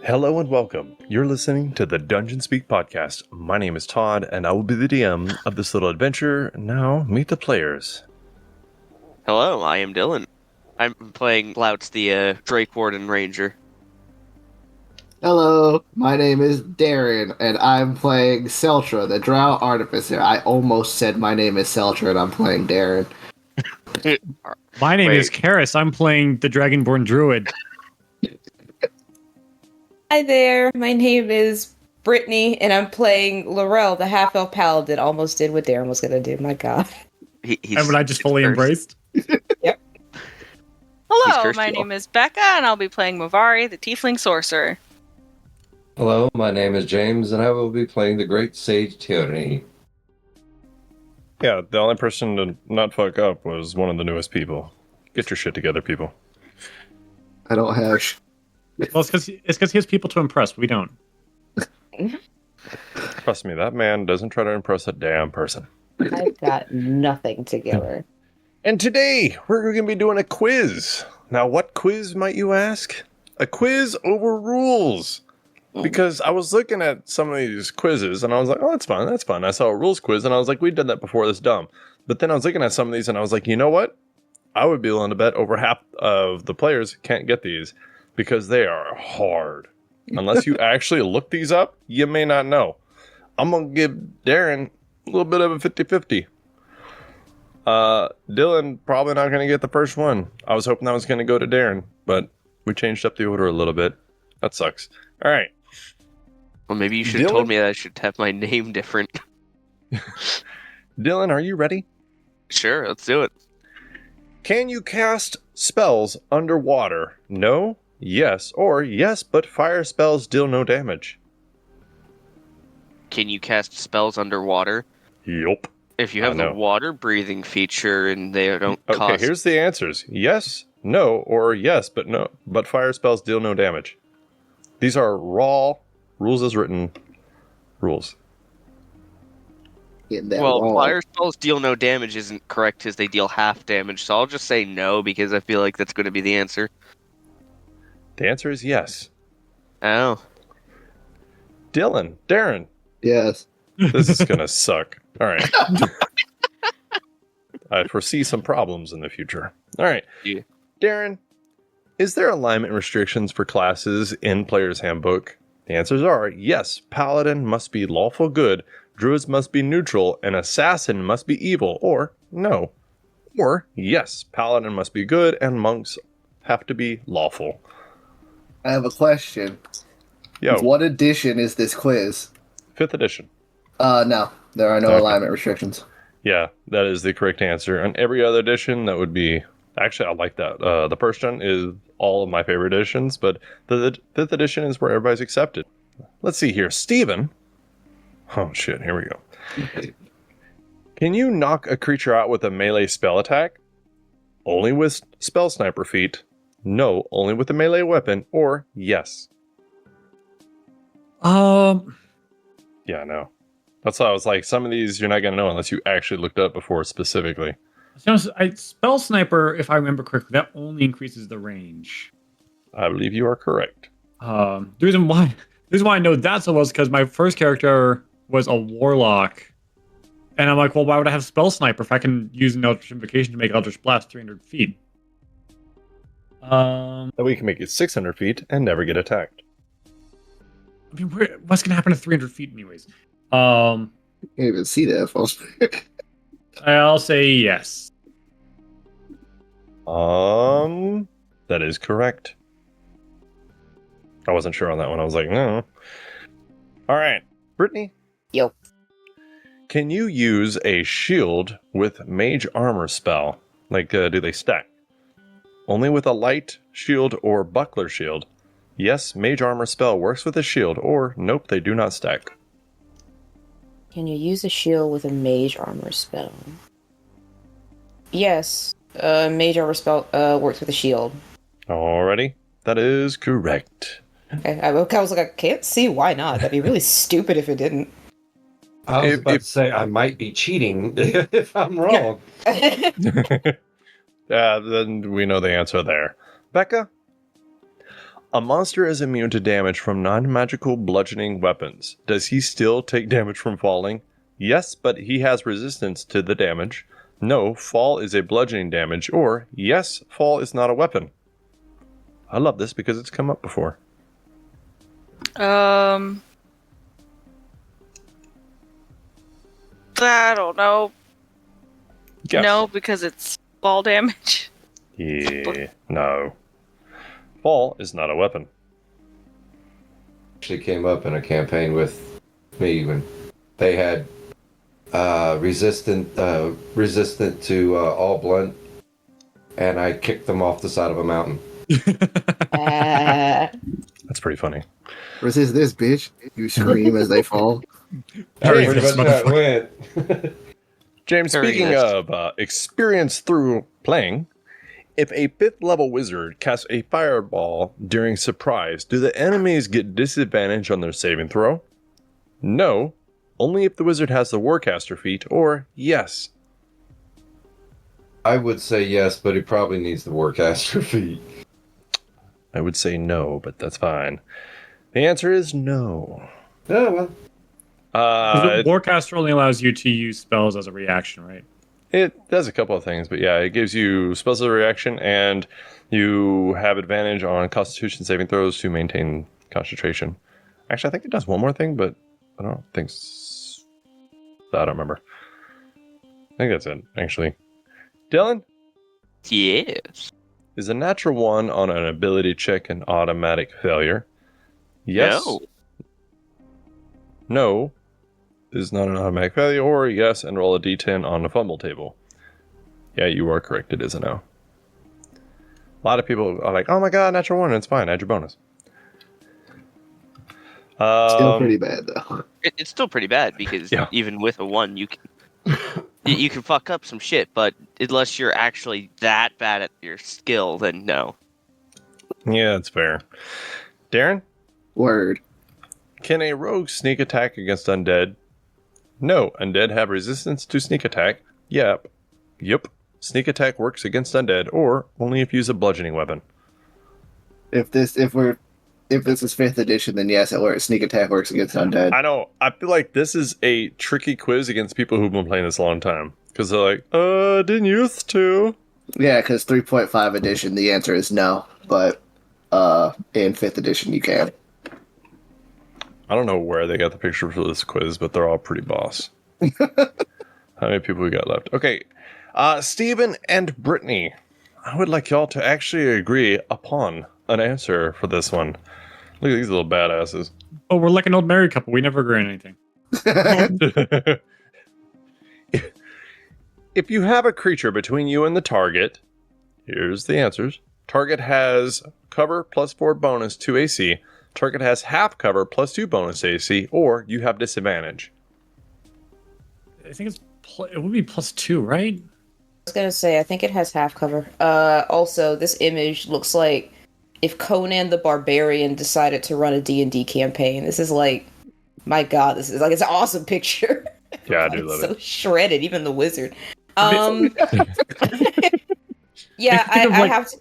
Hello and welcome. You're listening to the Dungeon Speak podcast. My name is Todd, and I will be the DM of this little adventure. Now, meet the players. Hello, I am Dylan. I'm playing Louts, the Drake Warden Ranger. Hello, my name is Darren, and I'm playing Celtra, the Drow Artificer. I almost said my name is Celtra, and I'm playing Darren. My name is Karis. I'm playing the Dragonborn Druid. Hi there, my name is Brittany, and I'm playing Lorel, the half-elf paladin. Almost did what Darren was gonna do, my god. And what I just fully embraced. Yep. Hello, my name is Becca, and I'll be playing Movari, the Tiefling Sorcerer. Hello, my name is James, and I will be playing the Great Sage Tyranny. Yeah, the only person to not fuck up was one of the newest people. Get your shit together, people. I don't have... Well, it's because he has people to impress. We don't. Trust me, that man doesn't try to impress a damn person. I've got nothing together. And today, we're going to be doing a quiz. Now, what quiz, might you ask? A quiz over rules. Because I was looking at some of these quizzes, and I was like, oh, that's fun. I saw a rules quiz, and I was like, we did that before, that's dumb. But then I was looking at some of these, and I was like, you know what? I would be willing to bet over half of the players can't get these. Because they are hard. Unless you actually look these up, you may not know. I'm going to give Darren a little bit of a 50-50. Dylan probably not going to get the first one. I was hoping that was going to go to Darren, but we changed up the order a little bit. That sucks. All right. Well, maybe you should have told me that I should have my name different. Dylan, are you ready? Sure, let's do it. Can you cast spells underwater? No? Yes, or yes, but fire spells deal no damage. Can you cast spells underwater? Yup. If you have the water breathing feature and they don't cost... Okay, here's the answers. Yes, no, or yes, but no. But fire spells deal no damage. These are raw, rules as written rules. Well, fire spells deal no damage isn't correct because they deal half damage, so I'll just say no because I feel like that's going to be the answer. The answer is yes. Oh. Darren. Yes. This is going to suck. All right. I foresee some problems in the future. All right. Yeah. Darren, is there alignment restrictions for classes in Player's Handbook? The answers are yes, Paladin must be lawful good, Druids must be neutral, and Assassin must be evil, or no. Or yes, Paladin must be good, and Monks have to be lawful. I have a question. Yo. What edition is this quiz? 5th edition. No. There are no alignment restrictions. Yeah, that is the correct answer. And every other edition, that would be... Actually, I like that. The first one is all of my favorite editions, but the 5th edition is where everybody's accepted. Let's see here. Steven. Oh, shit. Here we go. Can you knock a creature out with a melee spell attack? Only with spell sniper feat. No, only with a melee weapon, or yes. Yeah, no. That's why I was like, some of these you're not going to know unless you actually looked up before specifically. Spell Sniper, if I remember correctly, that only increases the range. I believe you are correct. The reason why I know that so well is because my first character was a Warlock. And I'm like, well, why would I have Spell Sniper if I can use an Eldritch Invocation to make Eldritch Blast 300 feet? That way you can make it 600 feet and never get attacked. I mean, what's going to happen at 300 feet anyways? I can't even see that. I'll say yes. That is correct. I wasn't sure on that one. I was like, no. All right. Brittany? Yo. Can you use a shield with mage armor spell? Like, do they stack? Only with a light shield or buckler shield. Yes, mage armor spell works with a shield, or nope, they do not stack. Can you use a shield with a mage armor spell? Yes, mage armor spell works with a shield. Alrighty, that is correct. Okay, I was like, I can't see why not. That'd be really stupid if it didn't. I was about to say I might be cheating if I'm wrong. Then we know the answer there. Becca? A monster is immune to damage from non-magical bludgeoning weapons. Does he still take damage from falling? Yes, but he has resistance to the damage. No, fall is a bludgeoning damage. Or, yes, fall is not a weapon. I love this because it's come up before. I don't know. Guess. No, because it's fall damage. Yeah, no. Fall is not a weapon. Actually came up in a campaign with me when they had resistant to all blunt, and I kicked them off the side of a mountain. That's pretty funny. Resist this, bitch. You scream as they fall. Parry Pretty this much how it motherfucker. went. James, Very speaking nice. of experience through playing, if a 5th level wizard casts a fireball during surprise, do the enemies get disadvantage on their saving throw? No, only if the wizard has the Warcaster feat, or yes. I would say yes, but he probably needs the Warcaster feat. I would say no, but that's fine. The answer is no. Oh, well. The Warcaster only allows you to use spells as a reaction, right? It does a couple of things, but yeah, it gives you spells of reaction, and you have advantage on Constitution saving throws to maintain concentration. Actually, I think it does one more thing, but I don't think. I don't remember. I think that's it, actually. Dylan, Yes. is a natural 1 on an ability check an automatic failure? Yes. No. No is not an automatic failure, or yes, and roll a d10 on the fumble table. Yeah, you are correct. It is a no. A lot of people are like, oh my god, natural 1, it's fine, add your bonus. Still pretty bad, though. It's still pretty bad because Yeah. even with a 1, you can fuck up some shit, but unless you're actually that bad at your skill, then no. Yeah, that's fair. Darren, Word. can a rogue sneak attack against undead? No, undead have resistance to sneak attack. Yep. Sneak attack works against undead, or only if you use a bludgeoning weapon. If this is 5th edition, then yes, it works. Sneak attack works against undead. I know. I feel like this is a tricky quiz against people who've been playing this a long time. Because they're like, didn't used to. Yeah, because 3.5 edition, the answer is no. But in 5th edition, you can. I don't know where they got the picture for this quiz, but they're all pretty boss. How many people we got left? Okay. Steven and Brittany, I would like y'all to actually agree upon an answer for this one. Look at these little badasses. Oh, we're like an old married couple. We never agree on anything. If you have a creature between you and the target, here's the answers. Target has cover plus 4 bonus to AC. Target has half cover plus 2 bonus to AC, or you have disadvantage. I think it would be +2, right? I was gonna say, I think it has half cover. Also, this image looks like if Conan the Barbarian decided to run a D&D campaign. This is like, my god, this is like, it's an awesome picture. Yeah, I do love so it. shredded, even the wizard. Yeah, Think of, I like, have to.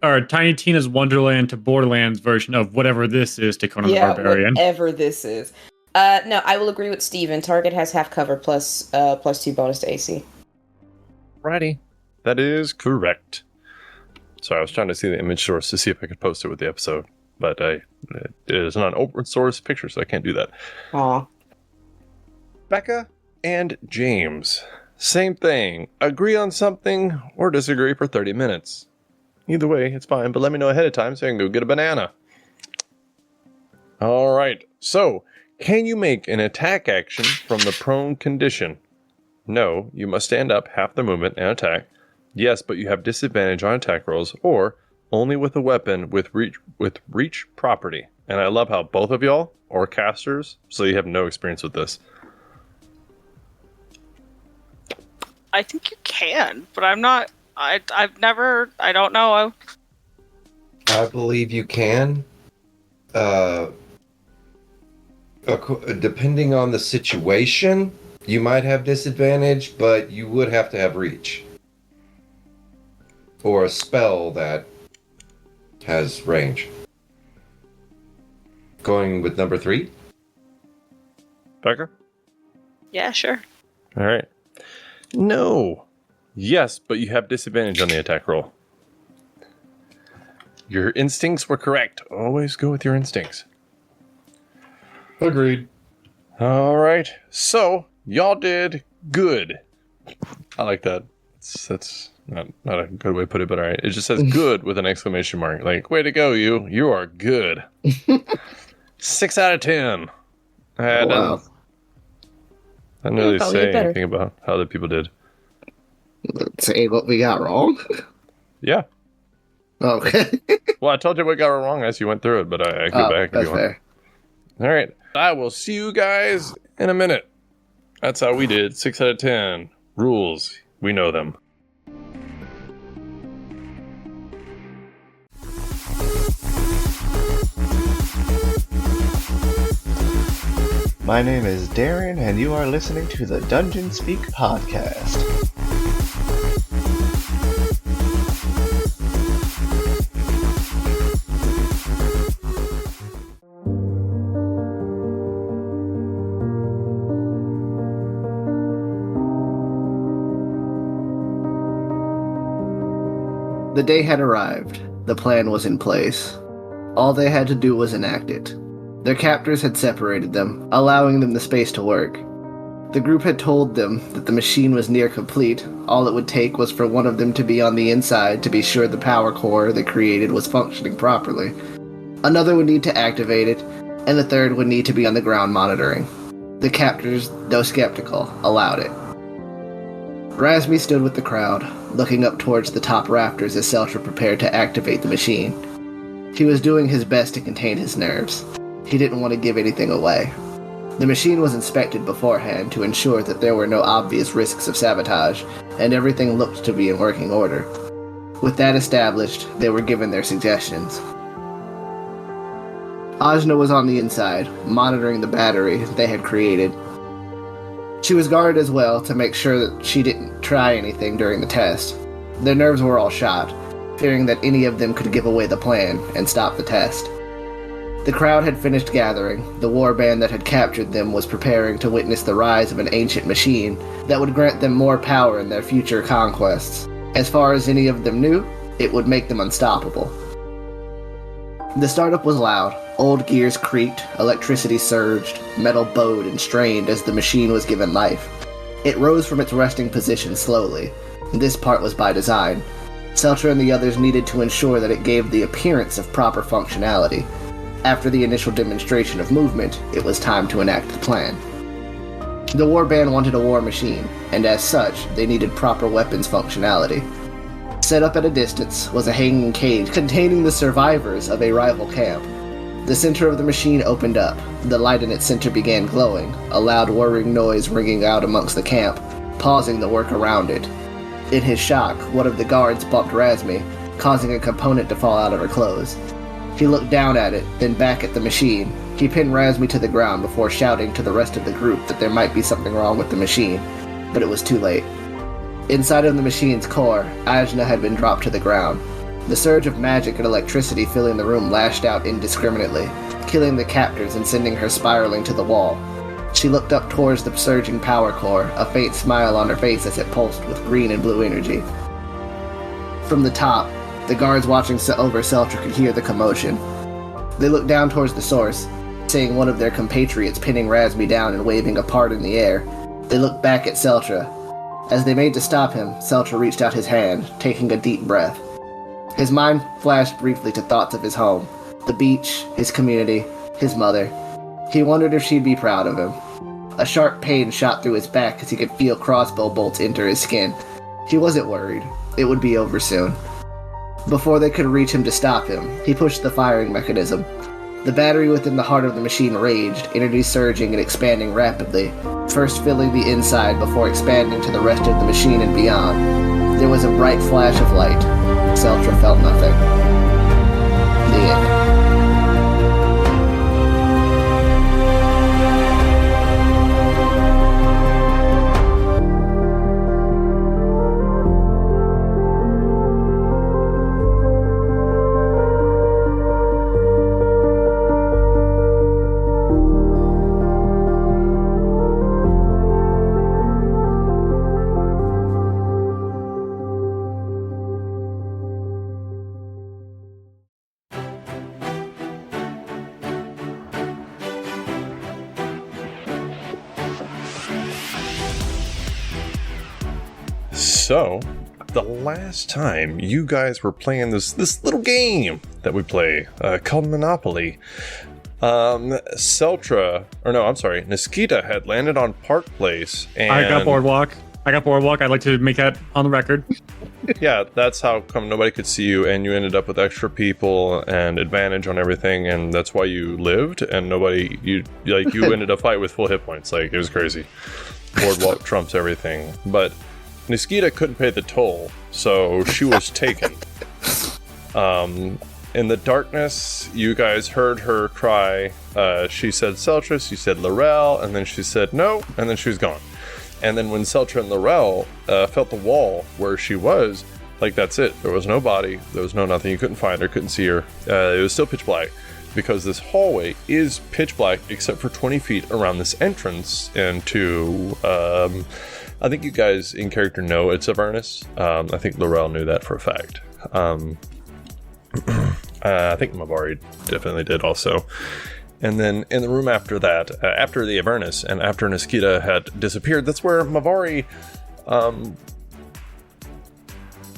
Or Tiny Tina's Wonderland to Borderlands version of whatever this is to Conan the Yeah, Barbarian. whatever this is. No, I will agree with Steven. Target has half cover plus 2 bonus to AC. Righty. That is correct. Sorry, I was trying to see the image source to see if I could post it with the episode, but it is not an open source picture, so I can't do that. Aw. Becca and James. Same thing. Agree on something or disagree for 30 minutes. Either way, it's fine, but let me know ahead of time so I can go get a banana. Alright, so, can you make an attack action from the prone condition? No, you must stand up half the movement and attack. Yes, but you have disadvantage on attack rolls, or only with a weapon with reach property. And I love how both of y'all are casters, so you have no experience with this. I think you can, but I'm not. I've never. I don't know. I believe you can. Depending on the situation, you might have disadvantage, but you would have to have reach. Or a spell that has range. Going with number 3. Becker? Yeah, sure. All right. No. Yes, but you have disadvantage on the attack roll. Your instincts were correct. Always go with your instincts. Agreed. All right. So, y'all did good. I like that. That's not a good way to put it, but all right. It just says good with an exclamation mark. Like, way to go, you. You are good. 6 out of 10. I Wow. didn't really Probably say did better. anything about how other people did. Say what we got wrong? Yeah. Okay. Well, I told you what got wrong as you went through it, but I go back if that's you want. fair. All right. I will see you guys in a minute. That's how we did. 6 out of 10. Rules. We know them. My name is Darren, and you are listening to the Dungeon Speak podcast. The day had arrived. The plan was in place. All they had to do was enact it. Their captors had separated them, allowing them the space to work. The group had told them that the machine was near complete. All it would take was for one of them to be on the inside to be sure the power core they created was functioning properly. Another would need to activate it, and the third would need to be on the ground monitoring. The captors, though skeptical, allowed it. Razmi stood with the crowd, looking up towards the top rafters as Celtra prepared to activate the machine. He was doing his best to contain his nerves. He didn't want to give anything away. The machine was inspected beforehand to ensure that there were no obvious risks of sabotage, and everything looked to be in working order. With that established, they were given their suggestions. Ajna was on the inside, monitoring the battery they had created. She was guarded as well to make sure that she didn't try anything during the test. Their nerves were all shot, fearing that any of them could give away the plan and stop the test. The crowd had finished gathering. The warband that had captured them was preparing to witness the rise of an ancient machine that would grant them more power in their future conquests. As far as any of them knew, it would make them unstoppable. The startup was loud. Old gears creaked, electricity surged, metal bowed and strained as the machine was given life. It rose from its resting position slowly. This part was by design. Celtra and the others needed to ensure that it gave the appearance of proper functionality. After the initial demonstration of movement, it was time to enact the plan. The warband wanted a war machine, and as such, they needed proper weapons functionality. Set up at a distance was a hanging cage containing the survivors of a rival camp. The center of the machine opened up. The light in its center began glowing, a loud whirring noise ringing out amongst the camp, pausing the work around it. In his shock, one of the guards bumped Razmi, causing a component to fall out of her clothes. He looked down at it, then back at the machine. He pinned Razmi to the ground before shouting to the rest of the group that there might be something wrong with the machine, but it was too late. Inside of the machine's core, Ajna had been dropped to the ground. The surge of magic and electricity filling the room lashed out indiscriminately, killing the captors and sending her spiraling to the wall. She looked up towards the surging power core, a faint smile on her face as it pulsed with green and blue energy. From the top, the guards watching over Celtra could hear the commotion. They looked down towards the source, seeing one of their compatriots pinning Razmi down and waving a part in the air. They looked back at Celtra. As they made to stop him, Celtra reached out his hand, taking a deep breath. His mind flashed briefly to thoughts of his home, the beach, his community, his mother. He wondered if she'd be proud of him. A sharp pain shot through his back as he could feel crossbow bolts enter his skin. He wasn't worried. It would be over soon. Before they could reach him to stop him, he pushed the firing mechanism. The battery within the heart of the machine raged, energy surging and expanding rapidly, first filling the inside before expanding to the rest of the machine and beyond. There was a bright flash of light. Celtra felt nothing. The end. So, the last time you guys were playing this little game that we play called Monopoly, Niskita had landed on Park Place, and I got Boardwalk. I'd like to make that on the record. Yeah, that's how come nobody could see you, and you ended up with extra people and advantage on everything, and that's why you lived, and you ended up fighting with full hit points. Like, it was crazy. Boardwalk trumps everything. But Niskita couldn't pay the toll, so she was taken. In the darkness, you guys heard her cry. She said Celtra, she said Lorel, and then she said no, and then she was gone. And then when Celtra and Lorel felt the wall where she was, like, that's it. There was no body. There was no nothing. You couldn't find her, couldn't see her. It was still pitch black because this hallway is pitch black except for 20 feet around this entrance into... I think you guys in character know it's Avernus. I think Lorel knew that for a fact. I think Mavari definitely did also. And then in the room after that, after the Avernus and after Niskita had disappeared, that's where Mavari,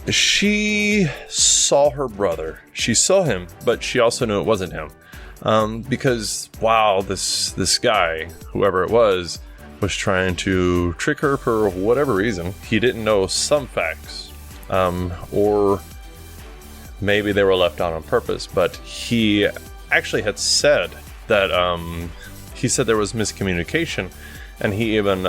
she saw her brother. She saw him, but she also knew it wasn't him. Because, wow, this guy, whoever it was trying to trick her for whatever reason. He didn't know some facts, or maybe they were left out on purpose, but he actually had said that he said there was miscommunication, and he even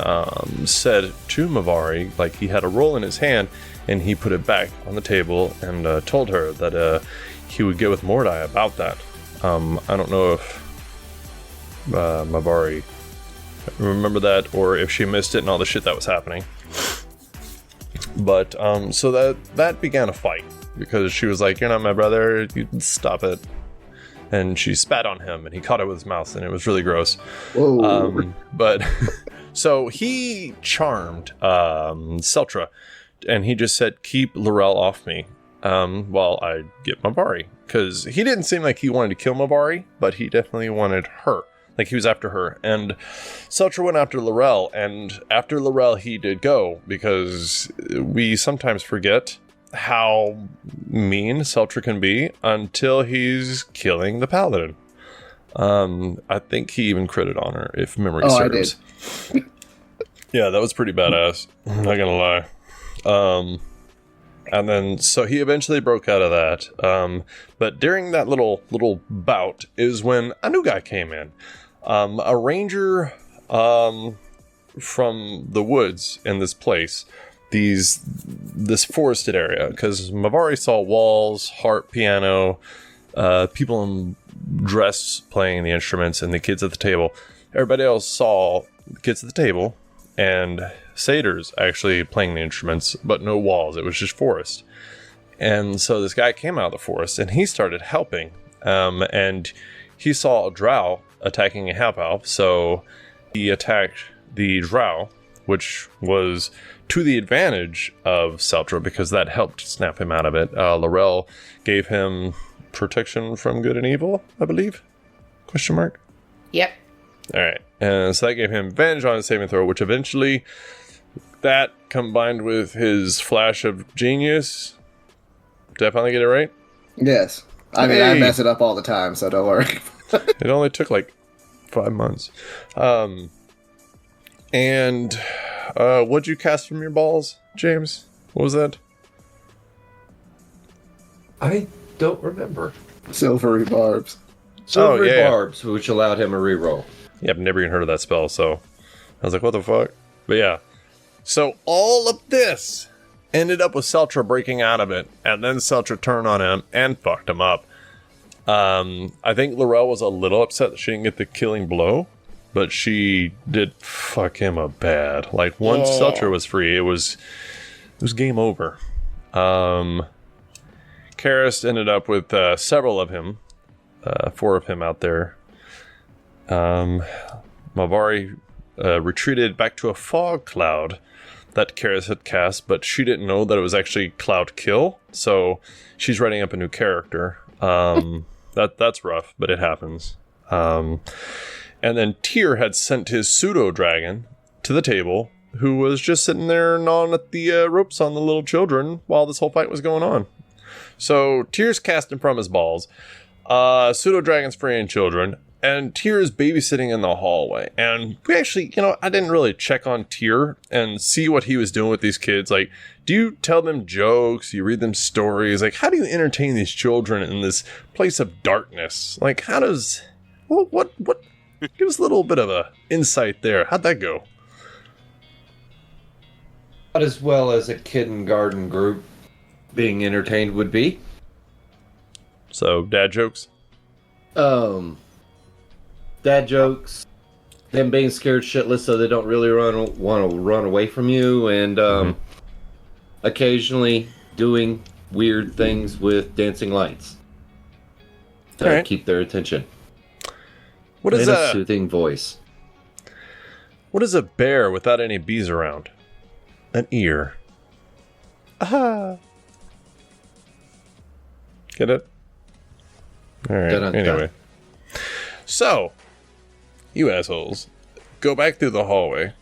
said to Mavari, like, he had a roll in his hand and he put it back on the table and told her that he would get with Mordai about that. I don't know if Mavari remember that or if she missed it and all the shit that was happening, but so that began a fight because she was like, "You're not my brother, you stop it." And she spat on him, and he caught it with his mouth, and it was really gross. Whoa. But so he charmed Celtra, and he just said, "Keep Lorel off me while I get Mavari." Because he didn't seem like he wanted to kill Mavari, but he definitely wanted her. Like, he was after her. And Celtra went after Lorel, and after Lorel he did go, because we sometimes forget how mean Celtra can be until he's killing the paladin. I think he even critted on her, if memory serves. I did. Yeah, that was pretty badass. I'm not gonna lie. And then, so he eventually broke out of that. But during that little bout is when a new guy came in. A ranger from the woods in this place. This forested area, because Mavari saw walls, harp, piano, people in dress playing the instruments, and the kids at the table. Everybody else saw the kids at the table and satyrs actually playing the instruments, but no walls. It was just forest. And so this guy came out of the forest and he started helping, and he saw a drow attacking a half elf, so he attacked the drow, which was to the advantage of Celtra because that helped snap him out of it. Lorel gave him protection from good and evil, I believe? Question mark? Yep. Alright, and so that gave him advantage on his saving throw, which eventually, that combined with his flash of genius, did I finally get it right? Yes. I mean, I mess it up all the time, so don't worry. It only took like 5 months. And what'd you cast from your balls, James? What was that? I don't remember. Silvery barbs. Silvery barbs, which allowed him a reroll. Yeah, I've never even heard of that spell, so I was like, what the fuck? But yeah. So all of this ended up with Celtra breaking out of it, and then Celtra turned on him and fucked him up. I think Lorel was a little upset that she didn't get the killing blow, but she did fuck him up bad. Like, once Celtra was free, it was game over. Karis ended up with several of him, 4 of him out there. Mavari retreated back to a fog cloud that Karis had cast, but she didn't know that it was actually Cloud Kill, so she's writing up a new character. That's rough, but it happens. And then Tyr had sent his pseudo-dragon to the table who was just sitting there gnawing at the ropes on the little children while this whole fight was going on. So Tyr's casting from his balls, pseudo dragons freeing children, and Tyr is babysitting in the hallway. And we actually, I didn't really check on Tyr and see what he was doing with these kids. Like, do you tell them jokes? Do you read them stories? Like, how do you entertain these children in this place of darkness? Like, how does, what, give us a little bit of a insight there. How'd that go? Not as well as a kindergarten group being entertained would be. So, dad jokes? Dad jokes, them being scared shitless so they don't really want to run away from you, and occasionally doing weird things with dancing lights to keep their attention. What is a soothing voice? What is a bear without any bees around? An ear. Aha! Get it? All right. Dun-dun-dun. Anyway, so you assholes go back through the hallway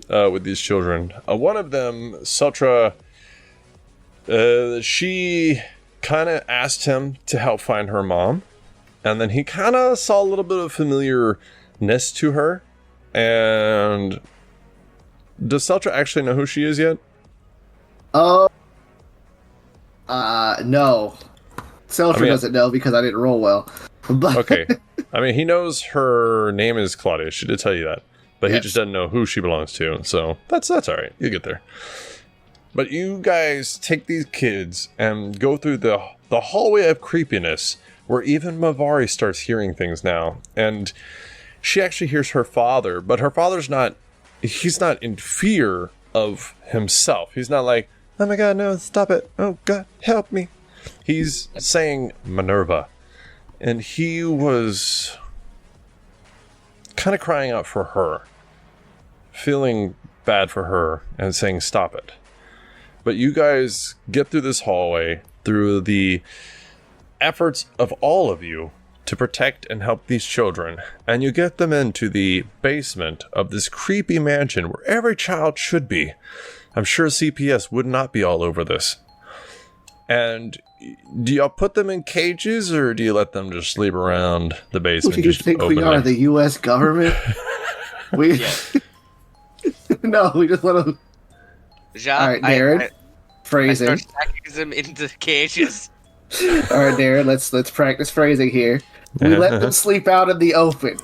with these children. One of them, Celtra, she kind of asked him to help find her mom, and then he kind of saw a little bit of familiarness to her. And does Celtra actually know who she is yet? No. Celtra doesn't know because I didn't roll well. But Okay. I mean, he knows her name is Claudia. She did tell you that. But he Yes. just doesn't know who she belongs to. So that's all right. You get there. But you guys take these kids and go through the hallway of creepiness where even Mavari starts hearing things now. And she actually hears her father, but her father's he's not in fear of himself. He's not like, oh my God, no, stop it. Oh God, help me. He's saying Minerva. And he was kind of crying out for her, feeling bad for her and saying, stop it. But you guys get through this hallway through the efforts of all of you to protect and help these children, and you get them into the basement of this creepy mansion where every child should be. I'm sure CPS would not be all over this. And do y'all put them in cages, or do you let them just sleep around the basement? do you just think we openly? are, the U.S. government? We no, we just want to. Jacques, All right, Darren, I phrasing. start stacking them into cages. All right, Darren, let's practice phrasing here. We let them sleep out in the open.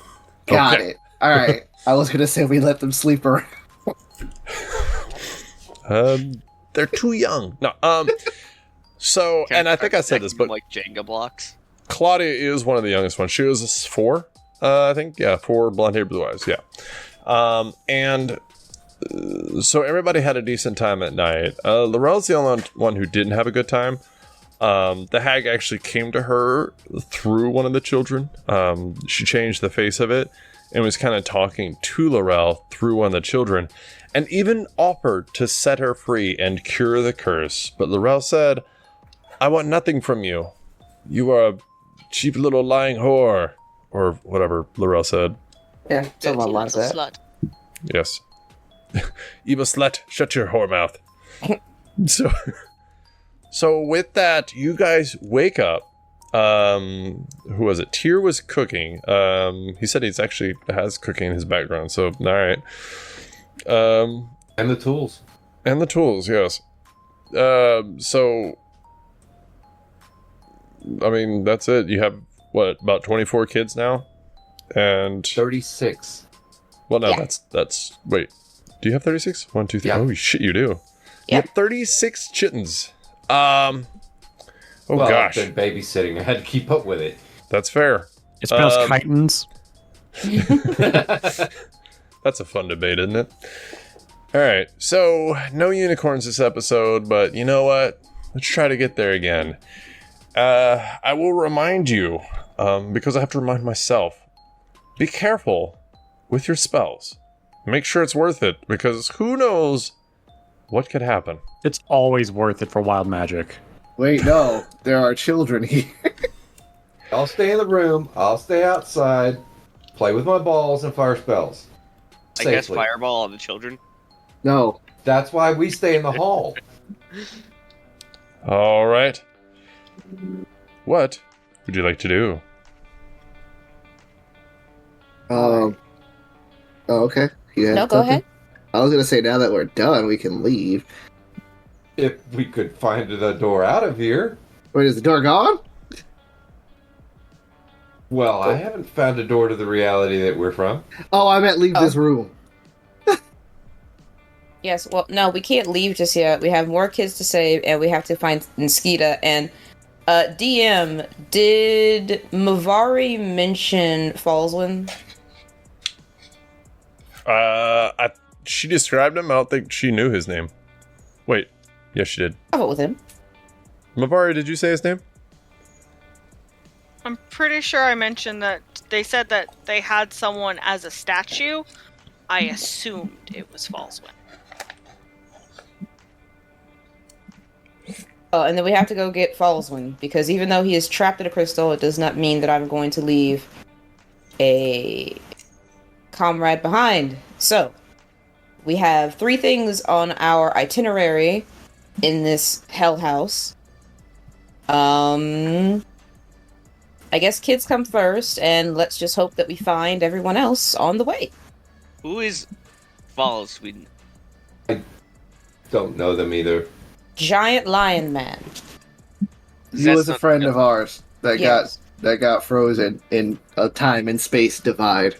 Got Okay. it. All right. I was gonna say we let them sleep around. They're too young. No. So, and I think I said this, but like Jenga blocks. Claudia is one of the youngest ones. She was 4, I think. Yeah, 4, blonde hair, blue eyes. Yeah. So everybody had a decent time at night. Lorel's the only one who didn't have a good time. The hag actually came to her through one of the children. She changed the face of it and was kind of talking to Lorel through one of the children, and even offered to set her free and cure the curse. But Lorel said, I want nothing from you. You are a cheap little lying whore. Or whatever Lorel said. Yeah, someone like that. Slut. Yes. Evil slut, shut your whore mouth. So with that, you guys wake up. Who was it? Tyr was cooking. He said he's actually has cooking in his background. So all right. And the tools. And the tools, yes. So I mean, that's it. You have what, about 24 kids now? And 36. well, no, Yeah. that's wait. Do you have 36? 1, 2, 3. Yeah. Oh shit, you do. You Yeah. have 36 chittens. Well, Gosh, I've been babysitting. I had to keep up with it. that's fair. It's pronounced chitons. That's a fun debate, isn't it? All right, so no unicorns this episode, but you know what? Let's try to get there again. I will remind you, because I have to remind myself, be careful with your spells. Make sure it's worth it, because who knows what could happen. It's always worth it for wild magic. Wait, no, there are children here. I'll stay in the room. I'll stay outside. Play with my balls and fire spells. I guess Safely. fireball on the children. No. That's why we stay in the hall. All right. What would you like to do? Oh, okay. You have No, go something? ahead. I was gonna say now that we're done, we can leave. If we could find the door out of here. Wait, is the door gone? Well, I haven't found a door to the reality that we're from. Oh, I meant leave this room. Yes, well, no, we can't leave just yet. We have more kids to save, and we have to find Nskita. And, DM, did Mavari mention Fallswind? She described him. I don't think she knew his name. Wait. Yes, she did. I'll vote with him. Mavari, did you say his name? I'm pretty sure I mentioned that they said that they had someone as a statue. I assumed it was Fallswind. Oh, and then we have to go get Fallswind, because even though he is trapped in a crystal, it does not mean that I'm going to leave a comrade behind. So, we have 3 things on our itinerary in this hell house. I guess kids come first, and let's just hope that we find everyone else on the way. Who is Fallswind? I don't know them either. Giant lion man. He was a friend of ours that Yes. got frozen in a time and space divide.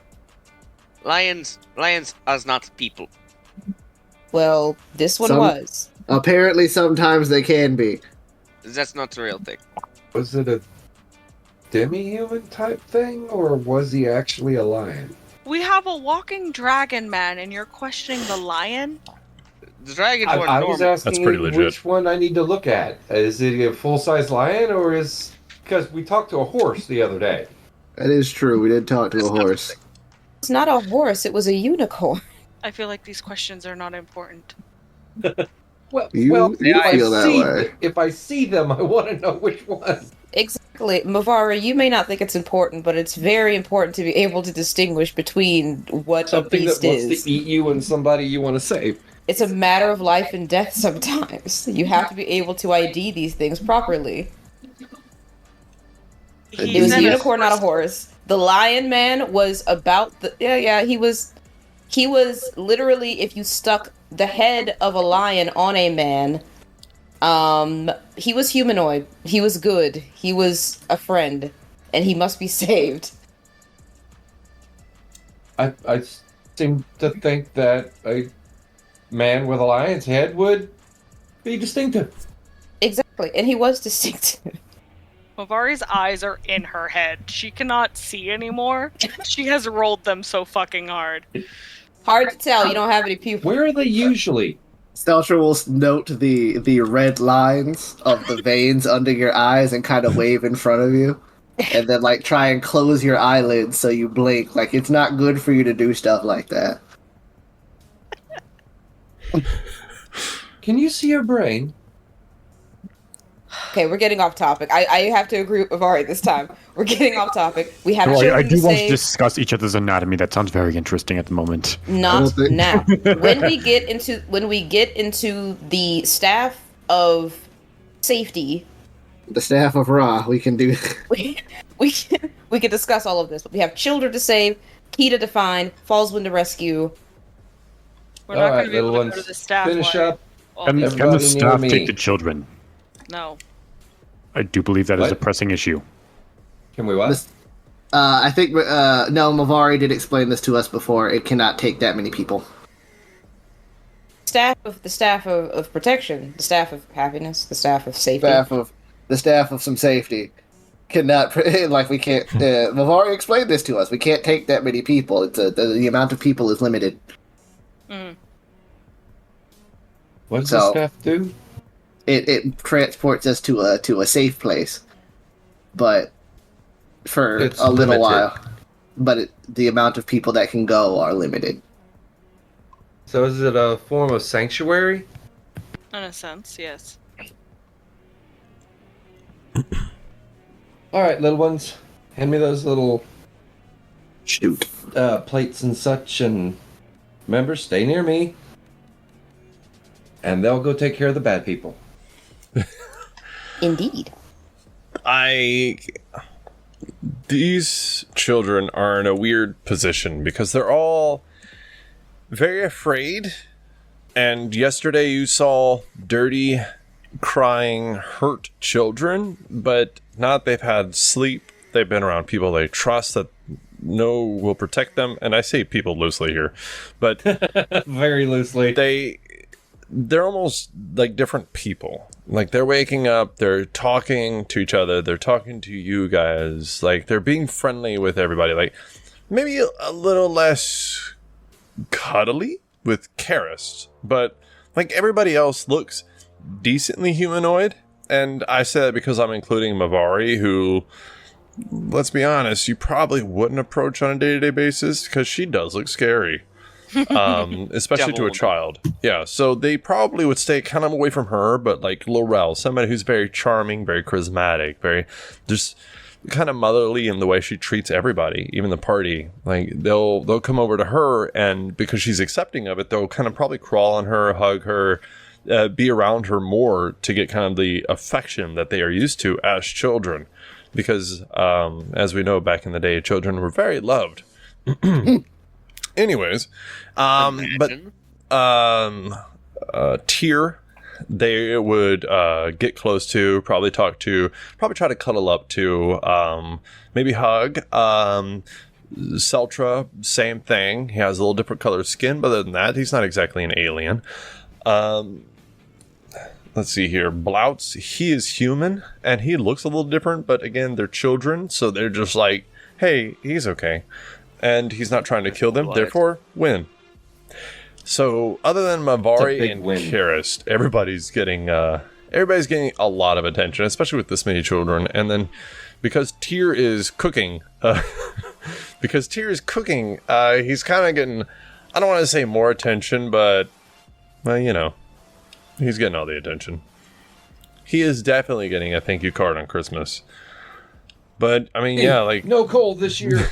Lions are not people. Well, this one Some- was. Apparently, sometimes they can be. That's not a real thing. Was it a demi-human type thing, or was he actually a lion? We have a walking dragon man, and you're questioning the lion? The dragons were I was normal. asking That's pretty legit. which one I need to look at. Is it a full-size lion, or is... Because we talked to a horse the other day. That is true. We did talk to a horse. It's not a horse, it was a unicorn. I feel like these questions are not important. Well, You feel that way. If I see them, I want to know which one. Exactly. Mavari, you may not think it's important, but it's very important to be able to distinguish between what Something a beast that wants is. to eat you and somebody you want to save. It's a matter of life and death sometimes. You have to be able to ID these things properly. It was a unicorn, not a horse. The lion man was about the... Yeah, he was literally, if you stuck the head of a lion on a man, he was humanoid. He was good. He was a friend. And he must be saved. I seem to think that a man with a lion's head would be distinctive. Exactly. And he was distinctive. Mavari's eyes are in her head. She cannot see anymore. She has rolled them so fucking hard. Hard to tell. You don't have any pupils. Where are they usually? Celtra will note the red lines of the veins under your eyes and kind of wave in front of you. And then, like, try and close your eyelids so you blink. Like, it's not good for you to do stuff like that. Can you see your brain? Okay, we're getting off topic. I have to agree with Mavari this time. We're getting off topic. We have Well, children I do to want to save. discuss each other's anatomy. That sounds very interesting at the moment. Not think- now. When we get into the staff of safety, The staff of Ra, we can do. we can discuss all of this. But we have children to save, Kita to find, Fallswind to rescue. We're not All going right, to be able little to go to ones, the staff. finish while- up. while Can these- the Everybody near staff me. take the children? No. I do believe that is a What? pressing issue. Can we what? This- I think no, Mavari did explain this to us before. It cannot take that many people. The staff of protection, the staff of happiness, the staff of safety. The staff of some safety cannot like we can't. Mavari explained this to us. We can't take that many people. It's the amount of people is limited. Mm. What does So- the staff do? It transports us to a safe place, but for It's a little limited. while. But the amount of people that can go are limited. So is it a form of sanctuary? In a sense, yes. All right, little ones, hand me those little Shoot. plates and such, and remember, stay near me. And they'll go take care of the bad people. Indeed. These children are in a weird position because they're all very afraid. And yesterday you saw dirty, crying, hurt children, but now that they've had sleep, they've been around people they trust that know will protect them. And I say people loosely here, but very loosely. They're almost like different people. Like they're waking up, they're talking to each other, they're talking to you guys, like they're being friendly with everybody. Like maybe a little less cuddly with Karis, but like everybody else looks decently humanoid. And I say that because I'm including Mavari, who, let's be honest, you probably wouldn't approach on a day-to-day basis because she does look scary. Especially to a child. Yeah, so they probably would stay kind of away from her, but like Lorel, somebody who's very charming, very charismatic, very just kind of motherly in the way she treats everybody, even the party. Like they'll come over to her, and because she's accepting of it, they'll kind of probably crawl on her, hug her, be around her more to get kind of the affection that they are used to as children. Because as we know, back in the day, children were very loved. Anyways, Tyr, they would get close to, probably talk to, probably try to cuddle up to, maybe hug. Celtra, same thing. He has a little different colored skin, but other than that, he's not exactly an alien. Let's see here. Blouts, he is human, and he looks a little different, but again, they're children, so they're just like, hey, he's okay. And he's not trying to kill them, therefore, win. So, other than Mavari and Karis, everybody's getting a lot of attention, especially with this many children. And then, because Tyr is cooking, he's kind of getting, I don't want to say more attention, but, well, you know, he's getting all the attention. He is definitely getting a thank you card on Christmas. But, I mean, yeah, like... No cold this year.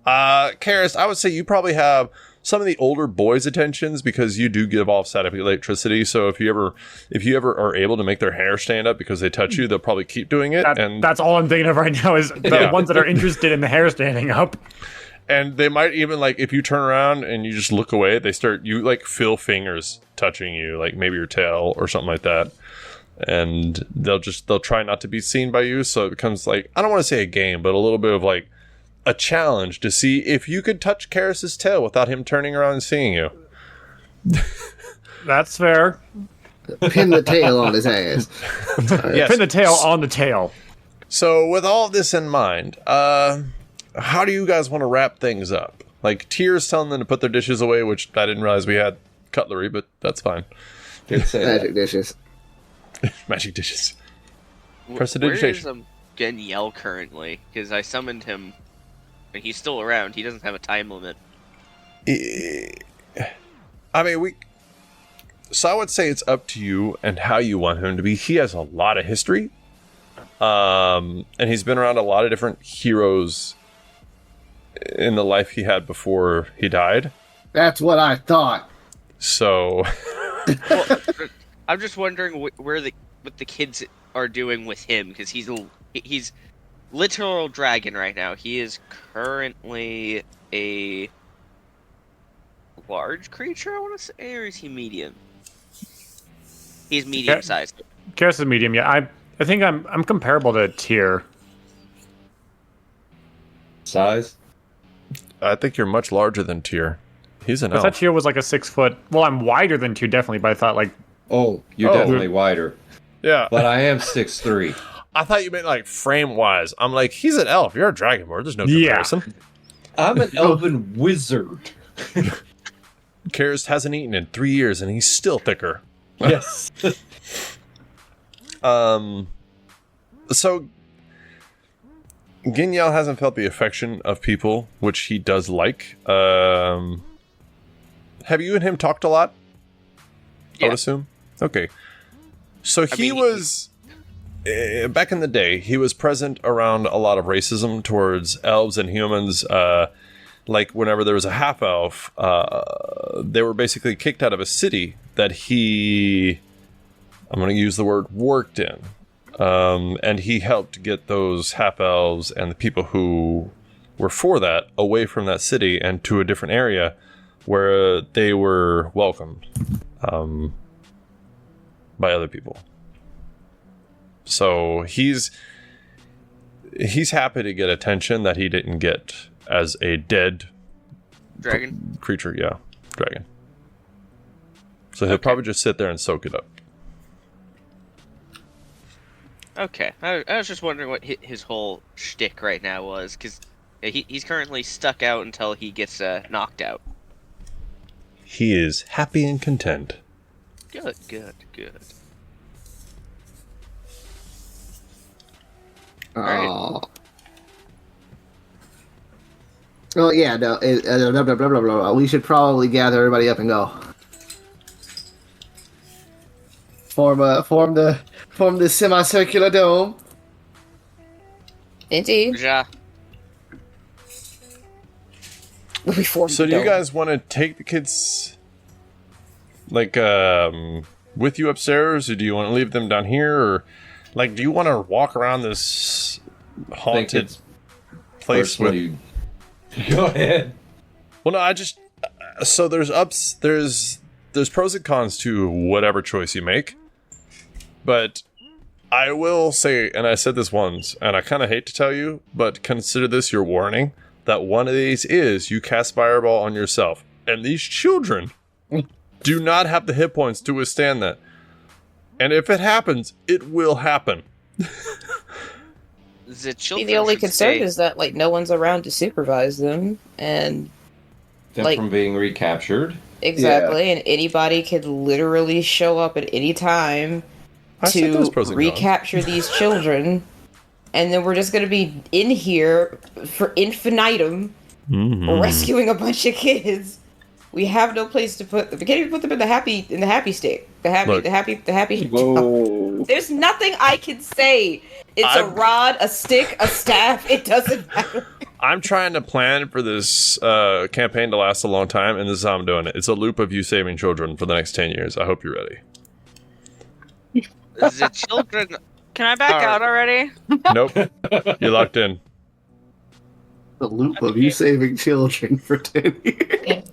Karis, I would say you probably have some of the older boys' attentions because you do give off static electricity. So if you ever are able to make their hair stand up because they touch you, they'll probably keep doing it. And that's all I'm thinking of right now is the ones that are interested in the hair standing up. And they might even, like, if you turn around and you just look away, you like feel fingers touching you, like maybe your tail or something like that. And they'll try not to be seen by you. So it becomes like, I don't want to say a game, but a little bit of like a challenge to see if you could touch Karis's tail without him turning around and seeing you. That's fair. Pin the tail on his ass. Yes. Pin the tail on the tail. So with all this in mind, how do you guys want to wrap things up? Like, Tyr's telling them to put their dishes away, which I didn't realize we had cutlery, but that's fine. Magic dishes. Magic dishes. Where is Prestidigitation. Danielle currently? Because I summoned him, and he's still around. He doesn't have a time limit. I mean, so I would say it's up to you and how you want him to be. He has a lot of history. And he's been around a lot of different heroes in the life he had before he died. That's what I thought. So... Well, I'm just wondering what the kids are doing with him, because he's literal dragon right now. He is currently a large creature, I want to say, or is he medium? He's medium sized. Karis is medium, yeah. I think I'm comparable to Tyr. Size? I think you're much larger than Tyr. He's an I elf. thought Tyr was like a 6 foot. Well, I'm wider than Tyr definitely, but I thought like. Oh, you're definitely wider. Yeah. But I am 6'3". I thought you meant like frame wise. I'm like, he's an elf. You're a dragonborn. There's no comparison. I'm an elven wizard. Karis hasn't eaten in 3 years and he's still thicker. Yes. So Ginyal hasn't felt the affection of people, which he does like. Have you and him talked a lot? I would assume. Okay. So he was back in the day, he was present around a lot of racism towards elves and humans, like whenever there was a half elf, they were basically kicked out of a city that I'm going to use the word worked in. And he helped get those half elves and the people who were for that away from that city and to a different area where they were welcomed by other people. So he's happy to get attention that he didn't get as a dead Dragon? creature. Yeah, dragon. So he'll probably just sit there and soak it up. Okay, I was just wondering what his whole shtick right now was, because he's currently stuck out until he gets knocked out. He is happy and content. Good, good, good. Oh. Oh yeah, no. Blah, blah, blah, blah, blah. We should probably gather everybody up and go. Form the semicircular dome. Indeed. Ja. We formed So the do you dome. guys want to take the kids, like, with you upstairs, or do you want to leave them down here, or, like, do you want to walk around this haunted it's place with... personally. Go ahead. Well, no, I just... So there's pros and cons to whatever choice you make, but I will say, and I said this once, and I kind of hate to tell you, but consider this your warning, that one of these is you cast Fireball on yourself. And these children do not have the hit points to withstand that. And if it happens, it will happen. The See, children the only should concern stay- is that like no one's around to supervise them, and Them Like- from being recaptured. exactly, and anybody could literally show up at any time I said to those pros and cons. recapture these children, and then we're just going to be in here for infinitum Mhm. rescuing a bunch of kids. We have no place to put them. We can't even put them in the happy stick. Look. The happy. Whoa. There's nothing I can say. It's a I'm- rod, a stick, a staff. It doesn't matter. I'm trying to plan for this campaign to last a long time, and this is how I'm doing it. It's a loop of you saving children for the next 10 years. I hope you're ready. The children. Can I back out already? Nope. You're locked in. The loop of you saving children for 10 years.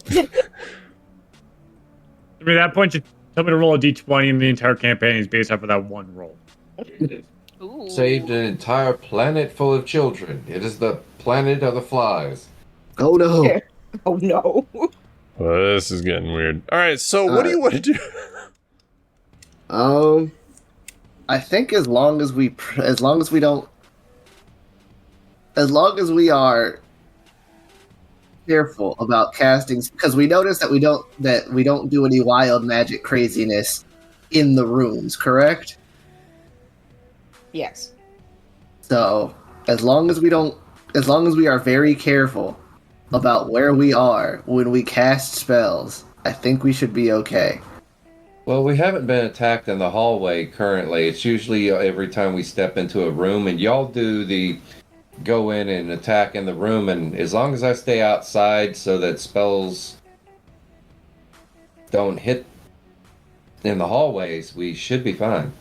I mean, at that point, you tell me to roll a d20, and the entire campaign is based off of that one roll. Ooh. Saved an entire planet full of children. It is the planet of the flies. Oh no. Yeah. Oh no. Well, this is getting weird. All right, so what do you want to do? I think as long as we are careful about casting, because we notice that we don't do any wild magic craziness in the rooms, correct? Yes. So as long as we are very careful about where we are when we cast spells, I think we should be okay. Well, we haven't been attacked in the hallway currently. It's usually every time we step into a room, and y'all do the go in and attack in the room, and as long as I stay outside so that spells don't hit in the hallways, we should be fine.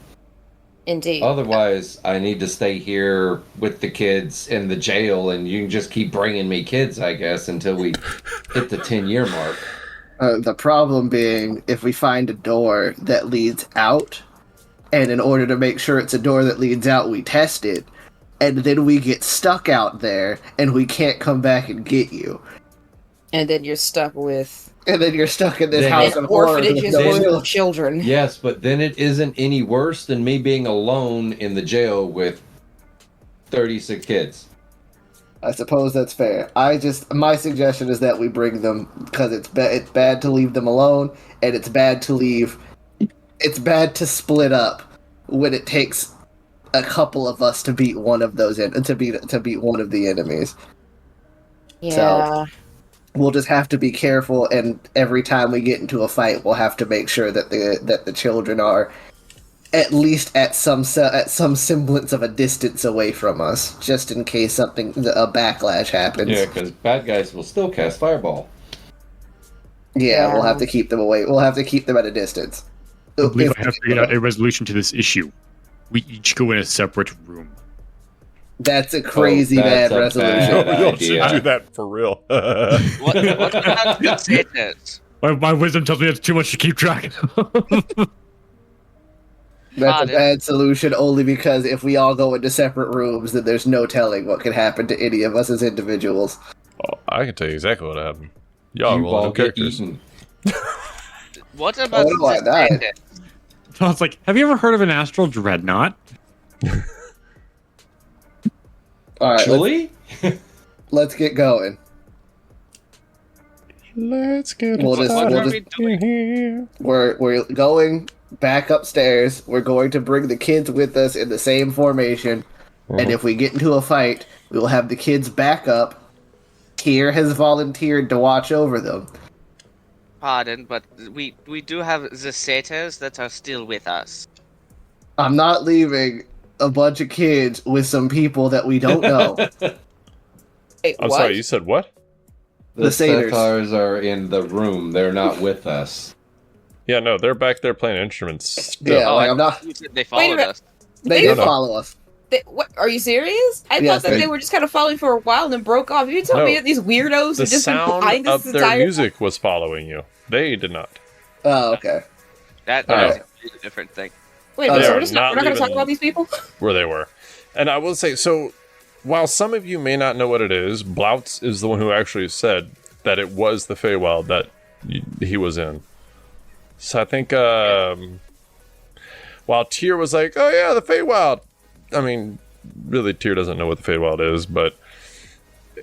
Indeed. Otherwise, I need to stay here with the kids in the jail, and you can just keep bringing me kids, I guess, until we hit the 10-year mark. The problem being, if we find a door that leads out, and in order to make sure it's a door that leads out, we test it, and then we get stuck out there, and we can't come back and get you. And then you're stuck with And then you're stuck in this Then- house of horrors with orphanages no Then- full children. of children. Yes, but then it isn't any worse than me being alone in the jail with 36 kids. I suppose that's fair. My suggestion is that we bring them, because it's bad to leave them alone, and it's bad to split up when it takes a couple of us to beat one of those to beat one of the enemies. Yeah. We'll just have to be careful, and every time we get into a fight, we'll have to make sure that the children are at least at some semblance of a distance away from us, just in case a backlash happens. Yeah, because bad guys will still cast Fireball. Yeah, we'll have to keep them away. We'll have to keep them at a distance. I believe I have figured out a resolution to this issue. We each go in a separate room. That's a crazy bad resolution. You should do that for real. What about the Satan's? My wisdom tells me it's too much to keep track of. That's a bad solution only because if we all go into separate rooms, then there's no telling what could happen to any of us as individuals. Oh, I can tell you exactly what happened. Y'all You will all have get characters. eaten. What about Oh, why the not? Satan's? So it's like, have you ever heard of an astral dreadnought? All right, Actually? let's get going. Let's get We'll just- What we'll are just- we doing? here. We're going back upstairs. We're going to bring the kids with us in the same formation, and if we get into a fight, we will have the kids back up. Tyr has volunteered to watch over them. Pardon, but we do have the Satyrs that are still with us. I'm not leaving a bunch of kids with some people that we don't know. Wait, I'm what? sorry, you said what? The satyrs. Satyrs are in the room. They're not with us. Yeah, no, they're back there playing instruments. Still. Yeah, like I'm not. You said they Wait a followed minute. us. They No, did no. follow us. What? Are you serious? I Yes, thought that they- they were just kind of following for a while and then broke off. You told me No. that these weirdos The have just been sound behind of this their entire. music was following you. They did not. Oh, okay. That Alright. is a different thing. Wait, They so are we're not going to talk leaving about these people? where they were. And I will say, so while some of you may not know what it is, Bloutz is the one who actually said that it was the Feywild that he was in. So I think while Tyr was like, oh yeah, the Feywild. I mean, really, Tyr doesn't know what the Feywild is, but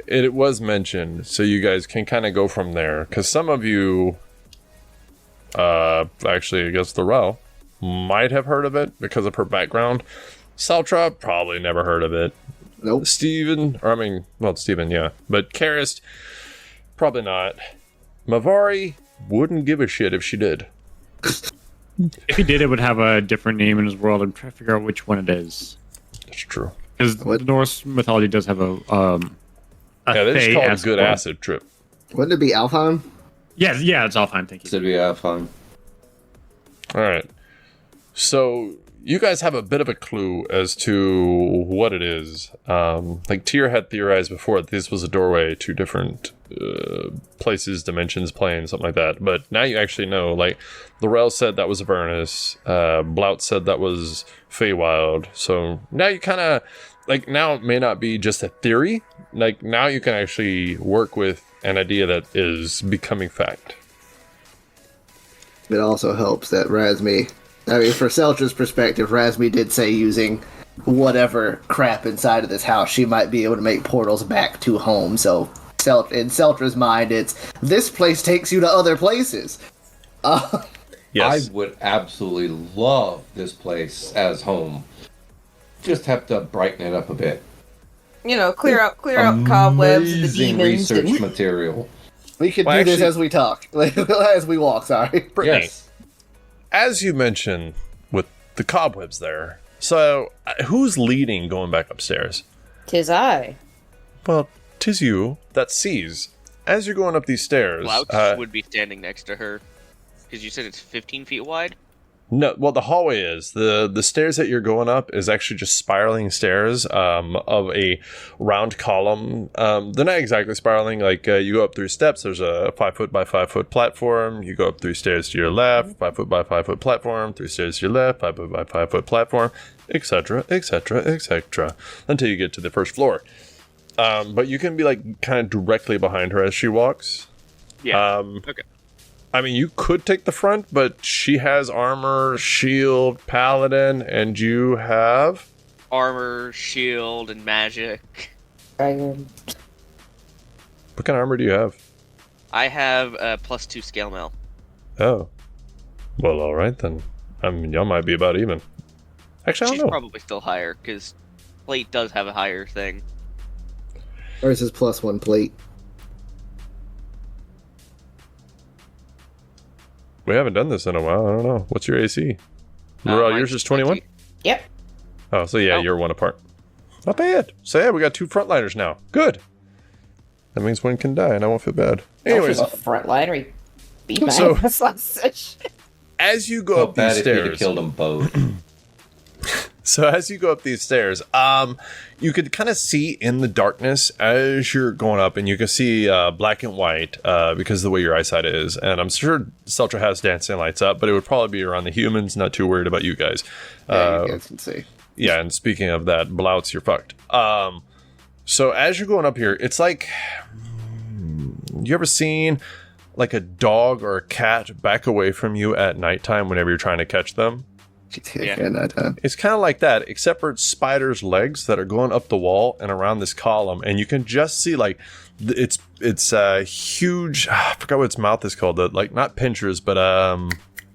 it was mentioned, so you guys can kind of go from there. Because some of you, actually, I guess Lorel might have heard of it because of her background. Celtra probably never heard of it. Nope. Steven, yeah. But Karist, probably not. Mavari wouldn't give a shit if she did. If he did, it would have a different name in his world. I'm trying to figure out which one it is. That's true. Because Norse mythology does have a Yeah, they just Fey call it a esque good one. acid trip. Wouldn't it be Alfheim? Yeah, it's all fine. Thank you. Should we have fun? All right. So you guys have a bit of a clue as to what it is. Like Tyr had theorized before that this was a doorway to different places, dimensions, planes, something like that. But now you actually know. Like Lorel said that was Avernus. Blout said that was Feywild. So now you kind of like now it may not be just a theory. Like now you can actually work with an idea that is becoming fact. It also helps that Razmi. I mean, for Celtra's perspective, Razmi did say using whatever crap inside of this house, she might be able to make portals back to home. So, in Celtra's mind, it's this place takes you to other places. Yes. I would absolutely love this place as home. Just have to brighten it up a bit. You know, clear out cobwebs and the Amazing demons. research And... material. We can Well, do this actually- as we talk, as we walk. Sorry. Brittany, Yes. as you mentioned with the cobwebs there, so who's leading going back upstairs? 'Tis I. Well, 'tis you that sees. As you're going up these stairs, Louch would be standing next to her. Because you said it's 15 feet wide? no, well, the hallway is. The stairs that you're going up is actually just spiraling stairs of a round column. They're not exactly spiraling. Like, you go up 3 steps, there's a 5 foot by 5 foot platform. You go up 3 stairs to your left, 5 foot by 5 foot platform, 3 stairs to your left, 5 foot by 5 foot platform, etc., etc., etc., until you get to the first floor. But you can be, like, kind of directly behind her as she walks. Yeah. Okay. I mean, you could take the front, but she has armor, shield, paladin, and you have... Armor, shield, and magic. Dragon. What kind of armor do you have? I have a +2 scale mail. Oh. Well, all right then. I mean, y'all might be about even. Actually, I She's don't know. probably still higher, because plate does have a higher thing. Where's his +1 plate? We haven't done this in a while. I don't know. What's your AC? Lorel, Mine's yours is 21? 20. Yep. Oh, so yeah, Oh. you're one apart. Not bad. So yeah, we got 2 frontliners now. Good. That means one can die, and I won't feel bad. Anyways, Frontliner, he beat my So- ass on such. as you go Felt up bad these if you'd have stairs, killed them both. so as you go up these stairs, you could kind of see in the darkness as you're going up, and you can see black and white because of the way your eyesight is. And I'm sure Celtra has dancing lights up, but it would probably be around the humans. Not too worried about you guys. Yeah, you guys can see. Yeah, and speaking of that, Blouts, you're fucked. So as you're going up here, it's like, you ever seen like a dog or a cat back away from you at nighttime whenever you're trying to catch them? Yeah. It's kind of like that, except for it's spiders' legs that are going up the wall and around this column, and you can just see like it's huge. I forgot what its mouth is called. Like not pinchers, but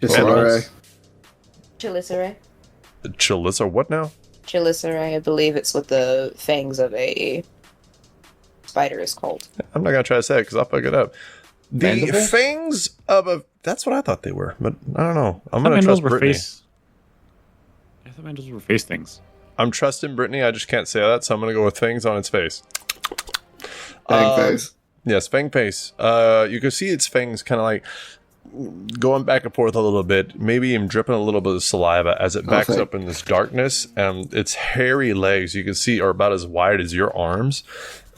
Chelicerae. Chelicerae. Chalissa. What now? Chelicerae, I believe it's what the fangs of a spider is called. I'm not gonna try to say it because I'll fuck it up. The Mandible? fangs of a. That's what I thought they were, but I don't know. I'm I gonna thought trust mandals were Brittany. face. I thought mandals were face things. I'm trusting Brittany. I just can't say that, so I'm gonna go with fangs on its face. Bang face. Yes, fang face. You can see its fangs kind of like going back and forth a little bit, maybe even dripping a little bit of saliva as it backs Okay. up in this darkness. And its hairy legs, you can see, are about as wide as your arms,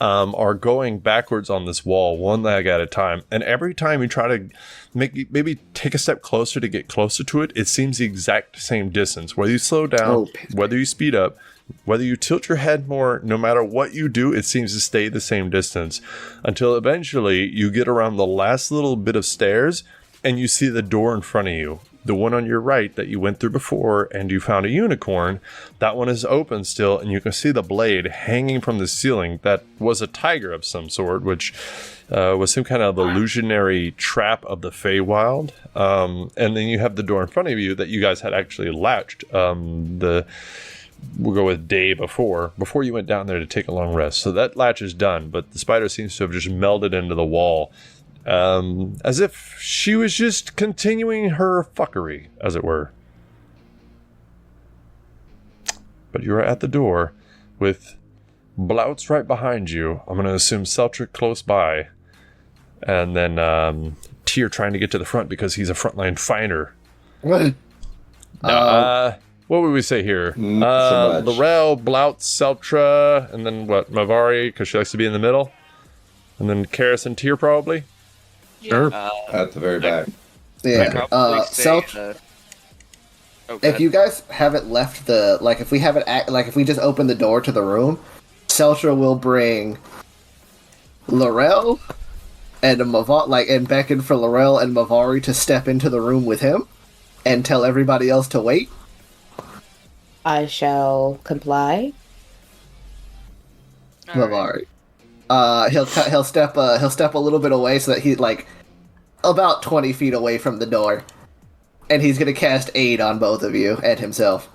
are going backwards on this wall, one leg at a time. And every time you try to maybe take a step closer to get closer to it, it seems the exact same distance. Whether you slow down, Oh, whether you speed up, whether you tilt your head more, no matter what you do, it seems to stay the same distance until eventually you get around the last little bit of stairs and you see the door in front of you. The one on your right that you went through before and you found a unicorn, that one is open still, and you can see the blade hanging from the ceiling. That was a tiger of some sort, which was some kind of illusionary trap of the Feywild. And then you have the door in front of you that you guys had actually latched. We'll go with day before you went down there to take a long rest. So that latch is done, but the spider seems to have just melded into the wall. As if she was just continuing her fuckery, as it were. But you're at the door with Blouts right behind you. I'm going to assume Celtra close by. And then Tyr trying to get to the front because he's a frontline fighter. What? What would we say here? Not so much. Lorel, Blouts, Celtra, and then what? Mavari, because she likes to be in the middle. And then Karis and Tyr probably. Sure. At the very back. Yeah. Probably say, Self. oh, go If ahead. you guys haven't left the if we haven't if we just open the door to the room, Celtra will bring Lorel and and beckon for Lorel and Mavari to step into the room with him, and tell everybody else to wait. I shall comply. All right. Mavari. He'll step a little bit away so that he's like about 20 feet away from the door, and he's gonna cast aid on both of you and himself.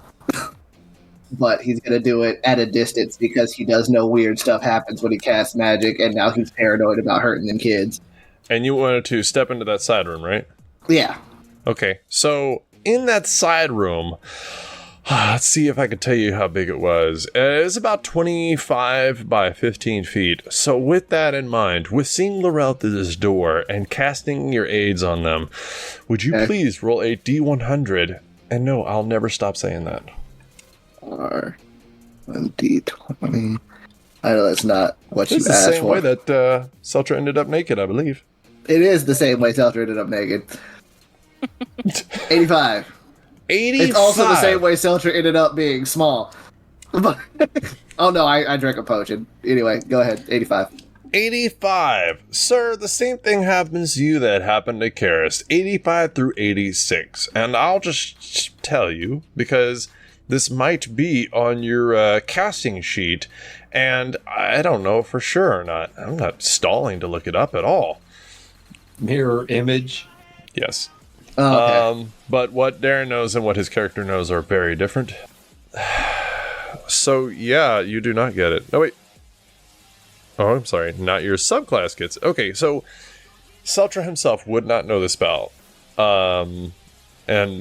But he's gonna do it at a distance because he does know weird stuff happens when he casts magic, and now he's paranoid about hurting them kids. And you wanted to step into that side room, right? Yeah. Okay, so in that side room, let's see if I can tell you how big it was. It was about 25 by 15 feet. So with that in mind, with seeing Lorel through this door and casting your aids on them, would you Okay. please roll a D100? And no, I'll never stop saying that. Or 1d20. I know that's not what you It's the asked same for. way that Celtra ended up naked, I believe. It is the same way Celtra ended up naked. 85. 85. It's also the same way Celtra ended up being small. But, oh no, I drank a potion. Anyway, go ahead. 85. 85. Sir, the same thing happens to you that happened to Karis. 85 through 86. And I'll just tell you, because this might be on your casting sheet, and I don't know for sure or not. I'm not stalling to look it up at all. Mirror image. Yes. Oh, okay. But what Darren knows and what his character knows are very different. So, yeah, you do not get it. No, wait. Oh, I'm sorry. Not your subclass gets it. Okay, so Celtra himself would not know the spell. and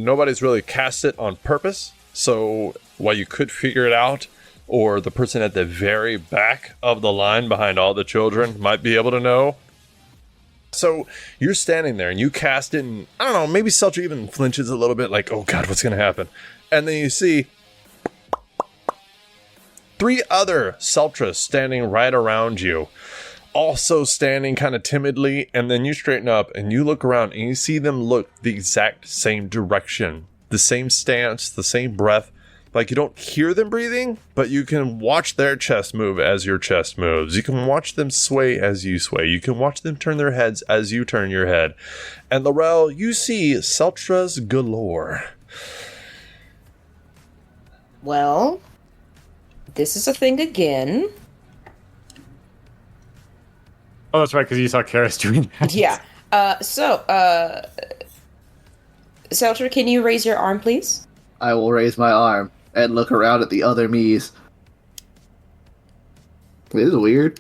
nobody's really cast it on purpose. So while you could figure it out, or the person at the very back of the line behind all the children might be able to know. So you're standing there and you cast it, and I don't know, maybe Celtra even flinches a little bit, like, oh god, what's going to happen? And then you see 3 other Celtras standing right around you, also standing kind of timidly, and then you straighten up and you look around and you see them look the exact same direction, the same stance, the same breath. Like, you don't hear them breathing, but you can watch their chest move as your chest moves. You can watch them sway as you sway. You can watch them turn their heads as you turn your head. And Lorel, you see Celtras galore. Well, this is a thing again. Oh, that's right, because you saw Karis doing that. Yeah. Celtra, can you raise your arm, please? I will raise my arm and look around at the other me's. This is weird.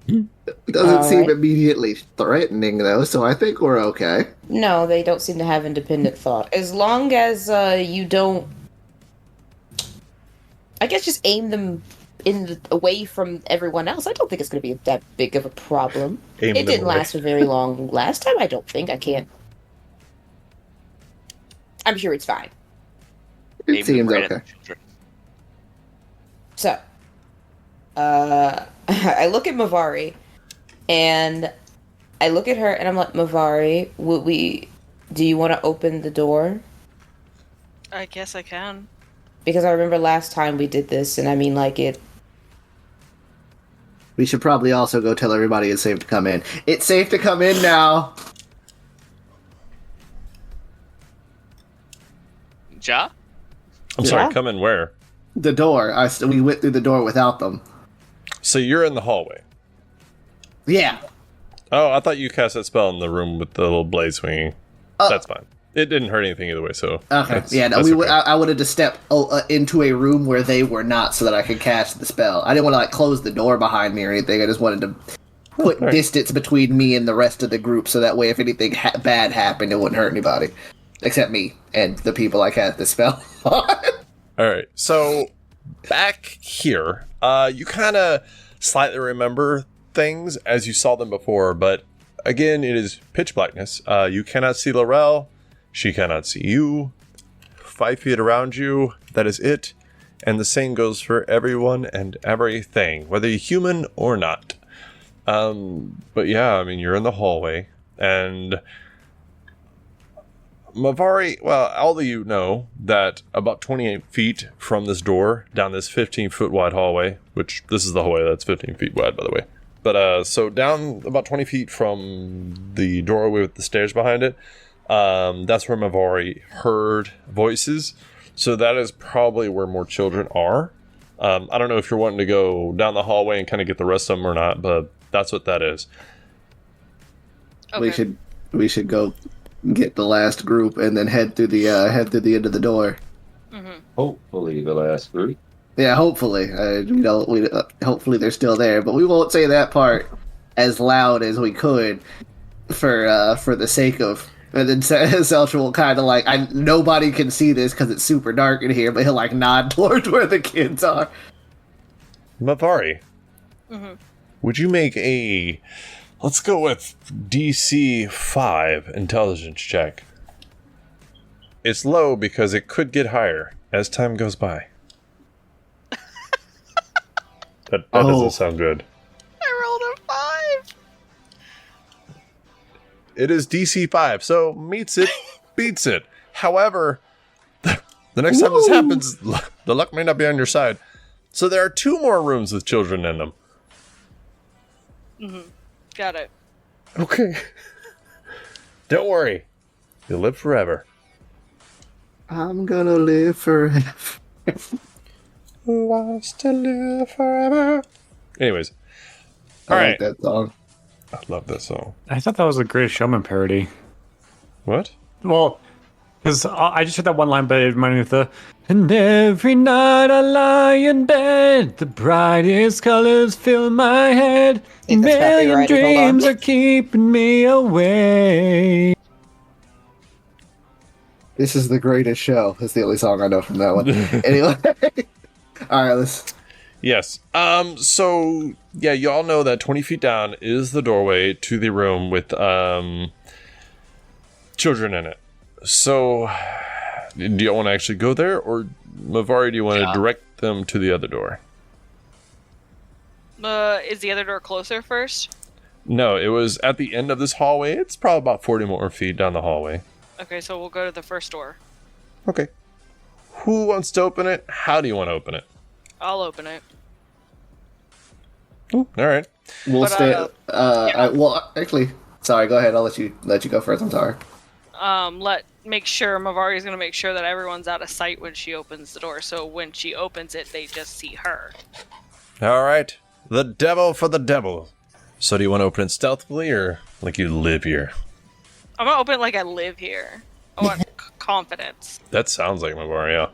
It doesn't seem Alright. immediately threatening, though, so I think we're okay. No, they don't seem to have independent thought. As long as you don't, I guess, just aim them away from everyone else, I don't think it's going to be that big of a problem. Aim It them didn't away. last for very long last time, I don't think. I can't. I'm sure it's fine. It Aim them seems right at okay. the children. So, I look at Mavari, and I look at her, and I'm like, Mavari, do you want to open the door? I guess I can. Because I remember last time we did this, and I mean, like, We should probably also go tell everybody it's safe to come in. It's safe to come in now! Ja? I'm sorry, Yeah. come in where? The door. We went through the door without them. So you're in the hallway. Yeah. Oh, I thought you cast that spell in the room with the little blade swinging. That's fine. It didn't hurt anything either way, so... Okay. that's- Yeah, no, that's okay. I wanted to step into a room where they were not so that I could cast the spell. I didn't want to, like, close the door behind me or anything. I just wanted to put alright. distance between me and the rest of the group so that way if anything bad happened, it wouldn't hurt anybody. Except me and the people I cast the spell on. Alright, so back here, you kind of slightly remember things as you saw them before, but again, it is pitch blackness. You cannot see Lorel. She cannot see you. 5 feet around you, that is it. And the same goes for everyone and everything, whether you're human or not. But yeah, I mean, you're in the hallway, and Mavari, well, all of you know that about 28 feet from this door, down this 15-foot wide hallway, which this is the hallway that's 15 feet wide, by the way. But so down about 20 feet from the doorway with the stairs behind it, that's where Mavari heard voices. So that is probably where more children are. I don't know if you're wanting to go down the hallway and kind of get the rest of them or not, but that's what that is. Okay. We should go get the last group and then head through the end of the door. Hopefully the last group. Yeah, hopefully. Hopefully they're still there, but we won't say that part as loud as we could for the sake of. And then Celtra will kind of like, nobody can see this because it's super dark in here, but he'll like nod towards where the kids are. Mavari, Mm-hmm. would you make a, let's go with DC 5 intelligence check. It's low because it could get higher as time goes by. That doesn't sound good. I rolled a 5. It is DC 5, so meets it, beats it. However, the next time this happens, the luck may not be on your side. So there are 2 more rooms with children in them. Got it. Okay. Don't worry. You'll live forever. I'm gonna live forever. Who wants to live forever? Anyways. I All like right. that song. I love that song. I thought that was a Greatest Showman parody. What? Well, because I just heard that one line, but it reminded me of the. And every night I lie in bed, the brightest colors fill my head. think that's Million copyrighted, hold on. dreams are keeping me away. This is the greatest show. That's the only song I know from that one. Anyway. All right, let's... Yes. So yeah, you all know that 20 feet down is the doorway to the room with children in it. So, do you want to actually go there, or Mavari, do you want to direct them to the other door? Is the other door closer first? No, it was at the end of this hallway. It's probably about 40 more feet down the hallway. Okay, so we'll go to the first door. Okay. Who wants to open it? How do you want to open it? I'll open it. Ooh, all right. We'll But, stay... yeah. well, actually... Sorry, go ahead. I'll let you go first. I'm sorry. Make sure Mavari's gonna make sure that everyone's out of sight when she opens the door. So when she opens it, they just see her. All right. The devil for the devil. So do you want to open it stealthily or like you live here? I'm gonna open it like I live here. I want confidence. That sounds like Mavari, yeah.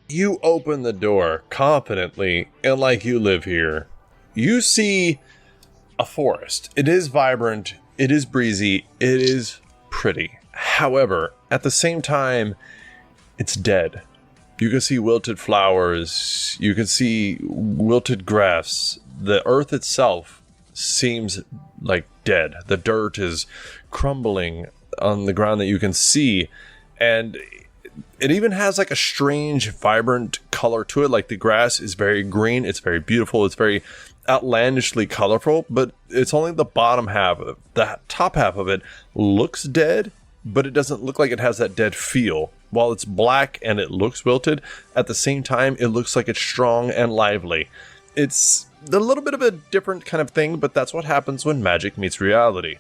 You open the door confidently and like you live here. You see a forest. It is vibrant. It is breezy. It is pretty. However, at the same time, it's dead. You can see wilted flowers. You can see wilted grass. The earth itself seems like dead. The dirt is crumbling on the ground that you can see. And it even has like a strange, vibrant color to it. Like the grass is very green. It's very beautiful. It's very outlandishly colorful, but it's only the bottom half of it. The top half of it looks dead, but it doesn't look like it has that dead feel. While it's black and it looks wilted, at the same time, it looks like it's strong and lively. It's a little bit of a different kind of thing, but that's what happens when magic meets reality.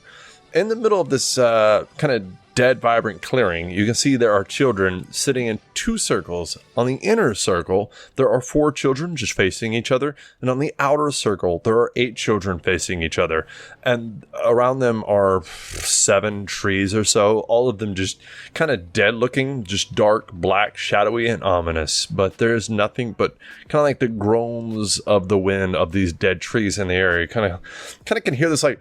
In the middle of this kind of dead, vibrant clearing, you can see there are children sitting in 2 circles. On the inner circle, there are 4 children just facing each other, and on the outer circle, there are 8 children facing each other. And around them are 7 trees or so, all of them just kind of dead looking, just dark, black, shadowy, and ominous. But there's nothing but kind of like the groans of the wind of these dead trees in the area. You kind of can hear this like...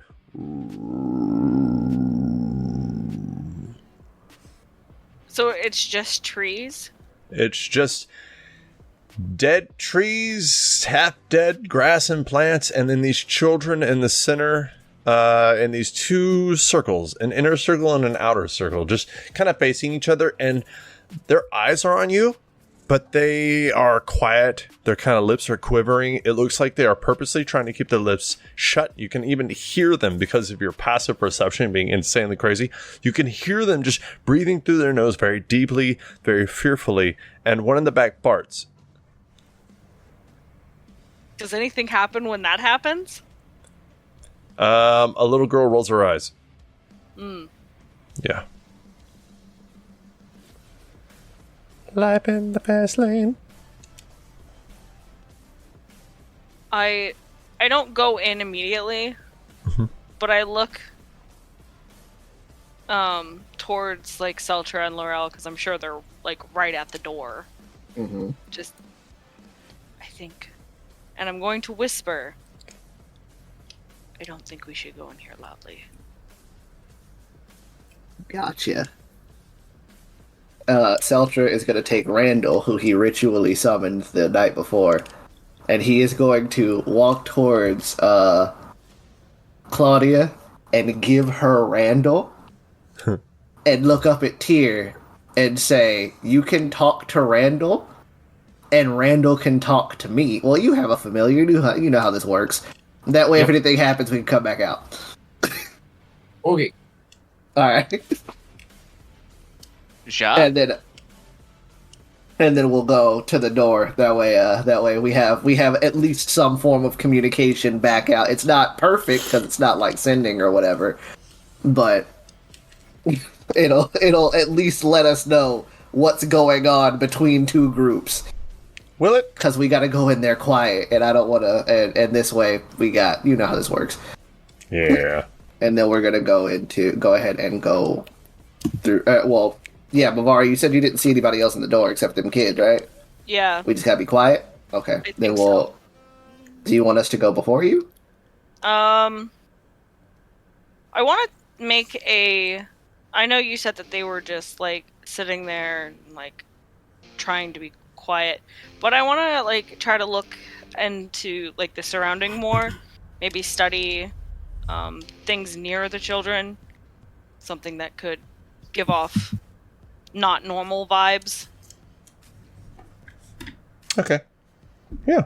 So it's just trees? It's just dead trees, half dead grass and plants, and then these children in the center, in these 2 circles, an inner circle and an outer circle, just kind of facing each other, and their eyes are on you, but they are quiet. Their kind of lips are quivering. It looks like they are purposely trying to keep their lips shut. You can even hear them because of your passive perception being insanely crazy. You can hear them just breathing through their nose very deeply, very fearfully, and one in the back farts. Does anything happen when that happens? A little girl rolls her eyes. Yeah. Life in the fast lane. I don't go in immediately, but I look towards like Celtra and Lorel because I'm sure they're like right at the door. Just, I think, and I'm going to whisper. I don't think we should go in here loudly. Gotcha. Celtra is going to take Randall, who he ritually summoned the night before, and he is going to walk towards Claudia and give her Randall and look up at Tyr and say, "You can talk to Randall, and Randall can talk to me." Well, you have a familiar. You know how this works. That way, if anything happens, we can come back out. Okay. All right. Ja. And then we'll go to the door. That way we have at least some form of communication back out. It's not perfect because it's not like sending or whatever, but it'll at least let us know what's going on between 2 groups. Will it? Because we got to go in there quiet, and I don't want to. And this way we got, you know how this works. Yeah. And then we're gonna go ahead and go through. Yeah, Mavari, you said you didn't see anybody else in the door except them kids, right? Yeah. We just gotta be quiet? Okay. Then we'll... Do you want us to go before you? I want to make a... I know you said that they were just, like, sitting there and like trying to be quiet, but I want to like try to look into like the surrounding more, maybe study things near the children, something that could give off not normal vibes. Okay. Yeah.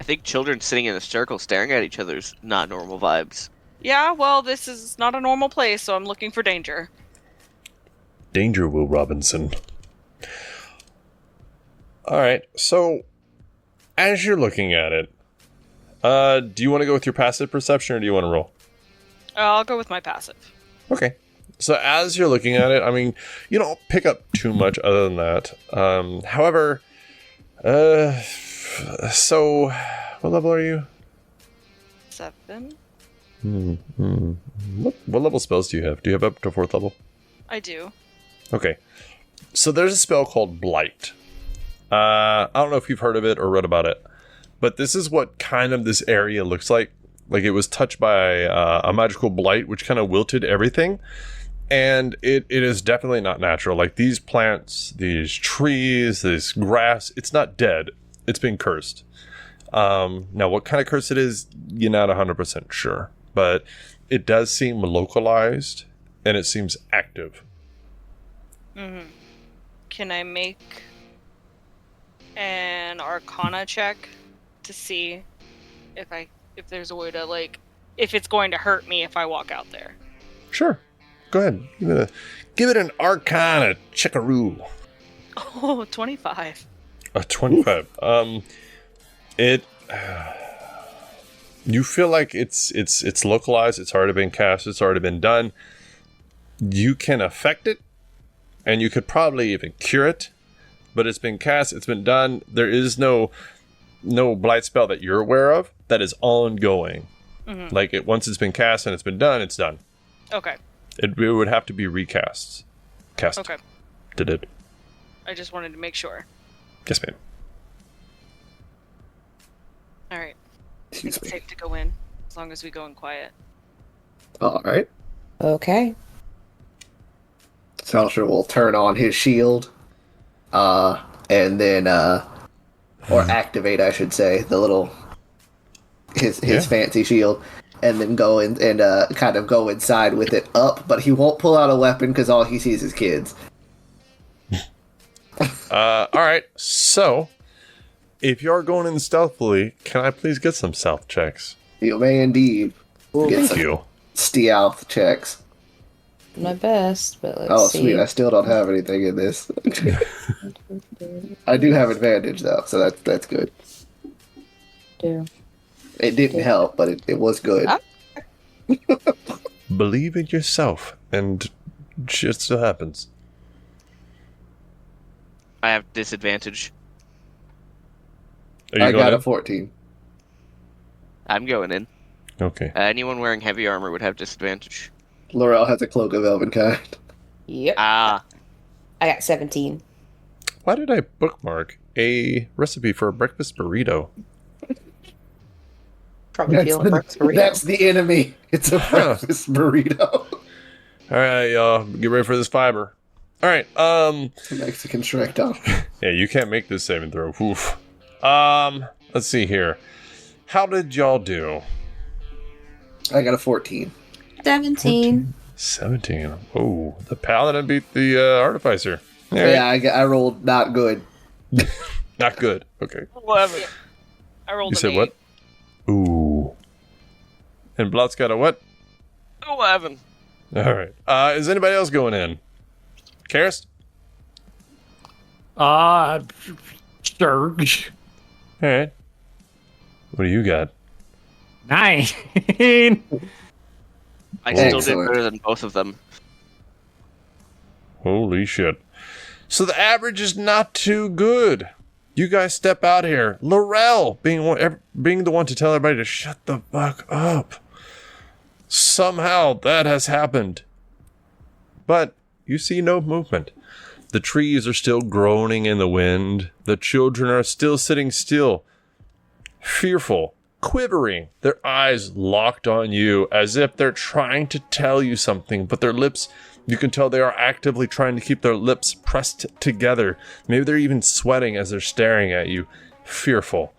I think children sitting in a circle staring at each other is not normal vibes. Yeah, well, this is not a normal place, so I'm looking for danger. Danger, Will Robinson. All right. So, as you're looking at it, do you want to go with your passive perception or do you want to roll? I'll go with my passive. Okay. So, as you're looking at it, I mean, you don't pick up too much other than that. However, so what level are you? 7. What level spells do you have? Do you have up to 4th level? I do. Okay. So there's a spell called Blight. I don't know if you've heard of it or read about it, but this is what kind of this area looks like. Like it was touched by a magical blight, which kind of wilted everything. And it is definitely not natural. Like these plants, these trees, this grass, it's not dead. It's been cursed. Now, what kind of curse it is, you're not 100% sure. But it does seem localized, and it seems active. Mm-hmm. Can I make an Arcana check to see if there's a way to, like, if it's going to hurt me if I walk out there? Sure. Go ahead. Give it an Arcana checkaroo. Oh, 25. A 25. You feel like it's localized. It's already been cast. It's already been done. You can affect it, and you could probably even cure it. But it's been cast. It's been done. There is no blight spell that you're aware of that is ongoing. Mm-hmm. Like once it's been cast and it's been done, it's done. Okay. It would have to be recast. Cast. Okay. Did it? I just wanted to make sure. Yes, ma'am. All right. It's safe to go in, as long as we go in quiet. All right. Okay. Celtra will turn on his shield, and then, or activate, I should say, the little his fancy shield, and then go in and kind of go inside with it up. But he won't pull out a weapon because all he sees is kids. All right. So, if you are going in stealthily, can I please get some stealth checks? You may indeed get Thank you. stealth checks. My best, but let's see. Sweet! I still don't have anything in this. I do have advantage though, so that's good. Do. It didn't help, but it was good. Believe in yourself, and shit still happens. I have disadvantage. Are you I going got in? a 14. I'm going in. Okay. Anyone wearing heavy armor would have disadvantage. Lorel has a cloak of elvenkind. Yep. Ah. I got 17. Why did I bookmark a recipe for a breakfast burrito? Probably feeling breakfast burrito. That's the enemy. It's a breakfast burrito. All right, y'all, get ready for this fiber. All right. Mexican Shrek dog. Yeah, you can't make this saving throw. Oof. Let's see here. How did y'all do? I got a 14. 17. 17. Oh, the paladin beat the artificer. All right. Yeah, I rolled not good. Not good. Okay. Whatever. I rolled You an said 8. what? Ooh. And Blott's got a what? 11. All right. Is anybody else going in? Karis? Sure. All right. What do you got? 9. I still did Excellent. better than both of them. Holy shit. So the average is not too good. You guys step out here. Lorel being the one to tell everybody to shut the fuck up. Somehow that has happened. But you see no movement. The trees are still groaning in the wind. The children are still sitting still, fearful, quivering, their eyes locked on you as if they're trying to tell you something, but their lips You can tell they are actively trying to keep their lips pressed together. Maybe they're even sweating as they're staring at you, fearful.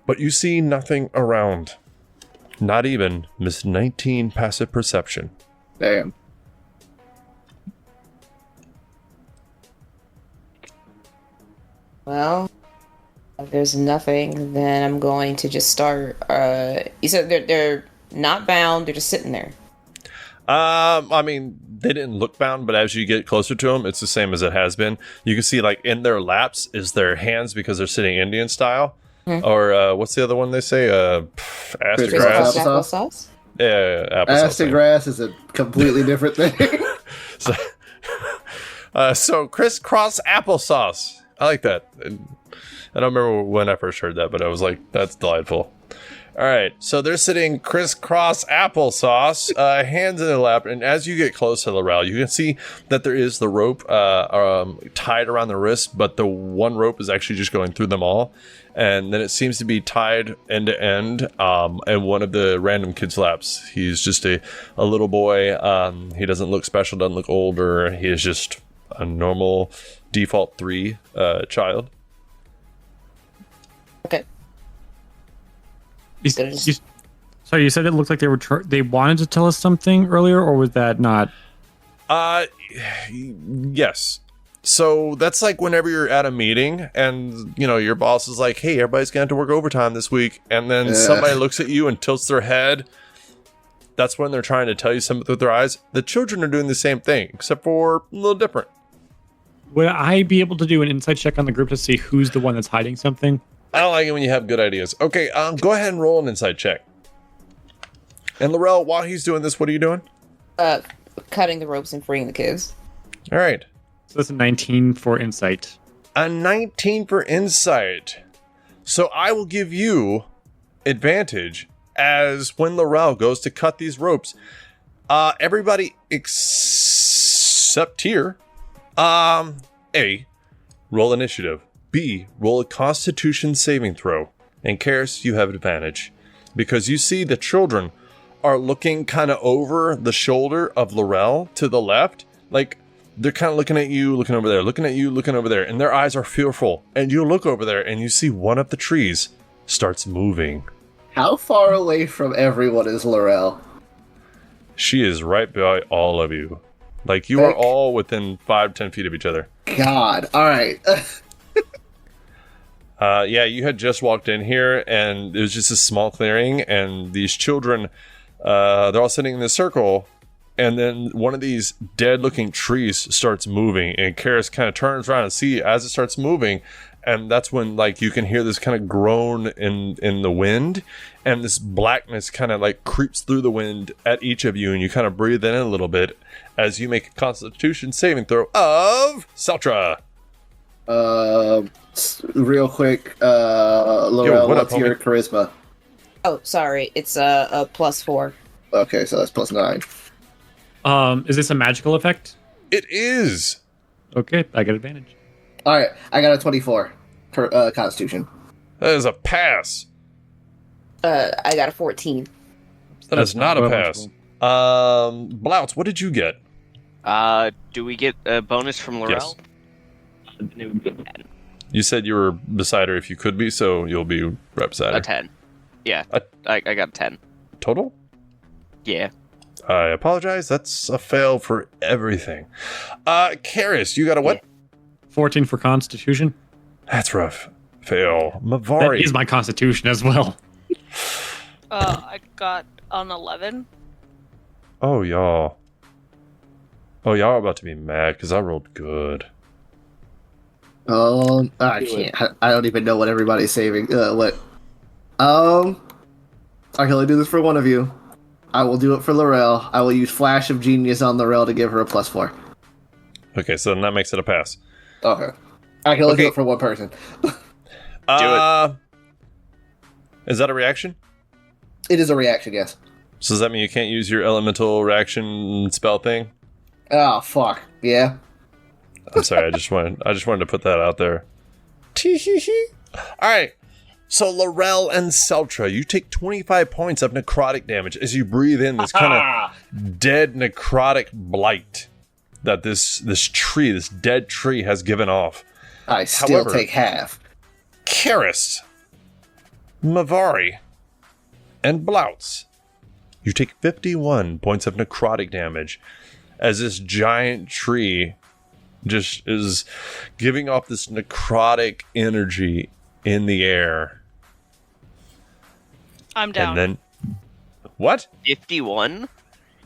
But you see nothing around. Not even Miss 19 passive perception. Damn. Well, if there's nothing, then I'm going to just start. You said they're not bound; they're just sitting there. I mean, they didn't look bound, but as you get closer to them, it's the same as it has been. You can see, like, in their laps is their hands because they're sitting Indian style. Or what's the other one they say? Astagrass. Applesauce? Yeah, applesauce. Astagrass is a completely different thing. So crisscross applesauce. I like that. I don't remember when I first heard that, but I was like, that's delightful. All right, so they're sitting crisscross applesauce, hands in their lap, and as you get close to Lorel, you can see that there is the rope tied around the wrist, but the one rope is actually just going through them all, and then it seems to be tied end to end, in one of the random kids' laps. He's just a little boy. He doesn't look special, doesn't look older. He is just a normal default 3 child. Okay. Sorry, you said it looked like they wanted to tell us something earlier, or was that not? Yes. So that's like whenever you're at a meeting and, you know, your boss is like, hey, everybody's going to have to work overtime this week. And then somebody looks at you and tilts their head. That's when they're trying to tell you something with their eyes. The children are doing the same thing, except for a little different. Would I be able to do an insight check on the group to see who's the one that's hiding something? I don't like it when you have good ideas. Okay, go ahead and roll an insight check. And Lorel, while he's doing this, what are you doing? Cutting the ropes and freeing the kids. All right. So that's a 19 for insight. A 19 for insight. So I will give you advantage as when Lorel goes to cut these ropes. Everybody except here. A, roll initiative. B, roll a Constitution saving throw. And Karis, you have advantage. Because you see the children are looking kind of over the shoulder of Lorel to the left. Like, they're kind of looking at you, looking over there, looking at you, looking over there. And their eyes are fearful. And you look over there and you see one of the trees starts moving. How far away from everyone is Lorel? She is right by all of you. Like, you are all within 5-10 feet of each other. God. All right. Yeah, you had just walked in here, and it was just a small clearing, and these children, they're all sitting in this circle, and then one of these dead-looking trees starts moving, and Karis kind of turns around and see as it starts moving, and that's when, like, you can hear this kind of groan in the wind, and this blackness kind of, like, creeps through the wind at each of you, and you kind of breathe in a little bit as you make a Constitution saving throw of Celtra. Real quick, Lorel, what's your charisma? Oh, sorry. It's a +4. Okay, so that's +9. Is this a magical effect? It is. Okay, I get advantage. All right, I got a 24 Constitution. That is a pass. I got a 14. That is not a pass. Blouts, what did you get? Do we get a bonus from Lorel? Yes. You said you were beside her if you could be, so you'll be right beside her. A 10. Yeah, I got a 10. Total? Yeah. I apologize. That's a fail for everything. Karis, you got a what? 14 for Constitution. That's rough. Fail. Mavari. That is my Constitution as well. I got an 11. Oh, y'all. Oh, y'all are about to be mad because I rolled good. I can't. I don't even know what everybody's saving. What? I can only do this for one of you. I will do it for Lorel. I will use Flash of Genius on Lorel to give her a +4. Okay, so then that makes it a pass. Okay. I can only do it for one person. Do it. Is that a reaction? It is a reaction, yes. So does that mean you can't use your elemental reaction spell thing? Oh, fuck. Yeah. I'm sorry, I just wanted to put that out there. Tee-hee-hee. All right. So Lorel and Celtra, you take 25 points of necrotic damage as you breathe in this kind of dead necrotic blight that this dead tree has given off. I still However, take half. Karis, Mavari, and Blouts, you take 51 points of necrotic damage as this giant tree just is giving off this necrotic energy in the air. I'm down. And then what? 51?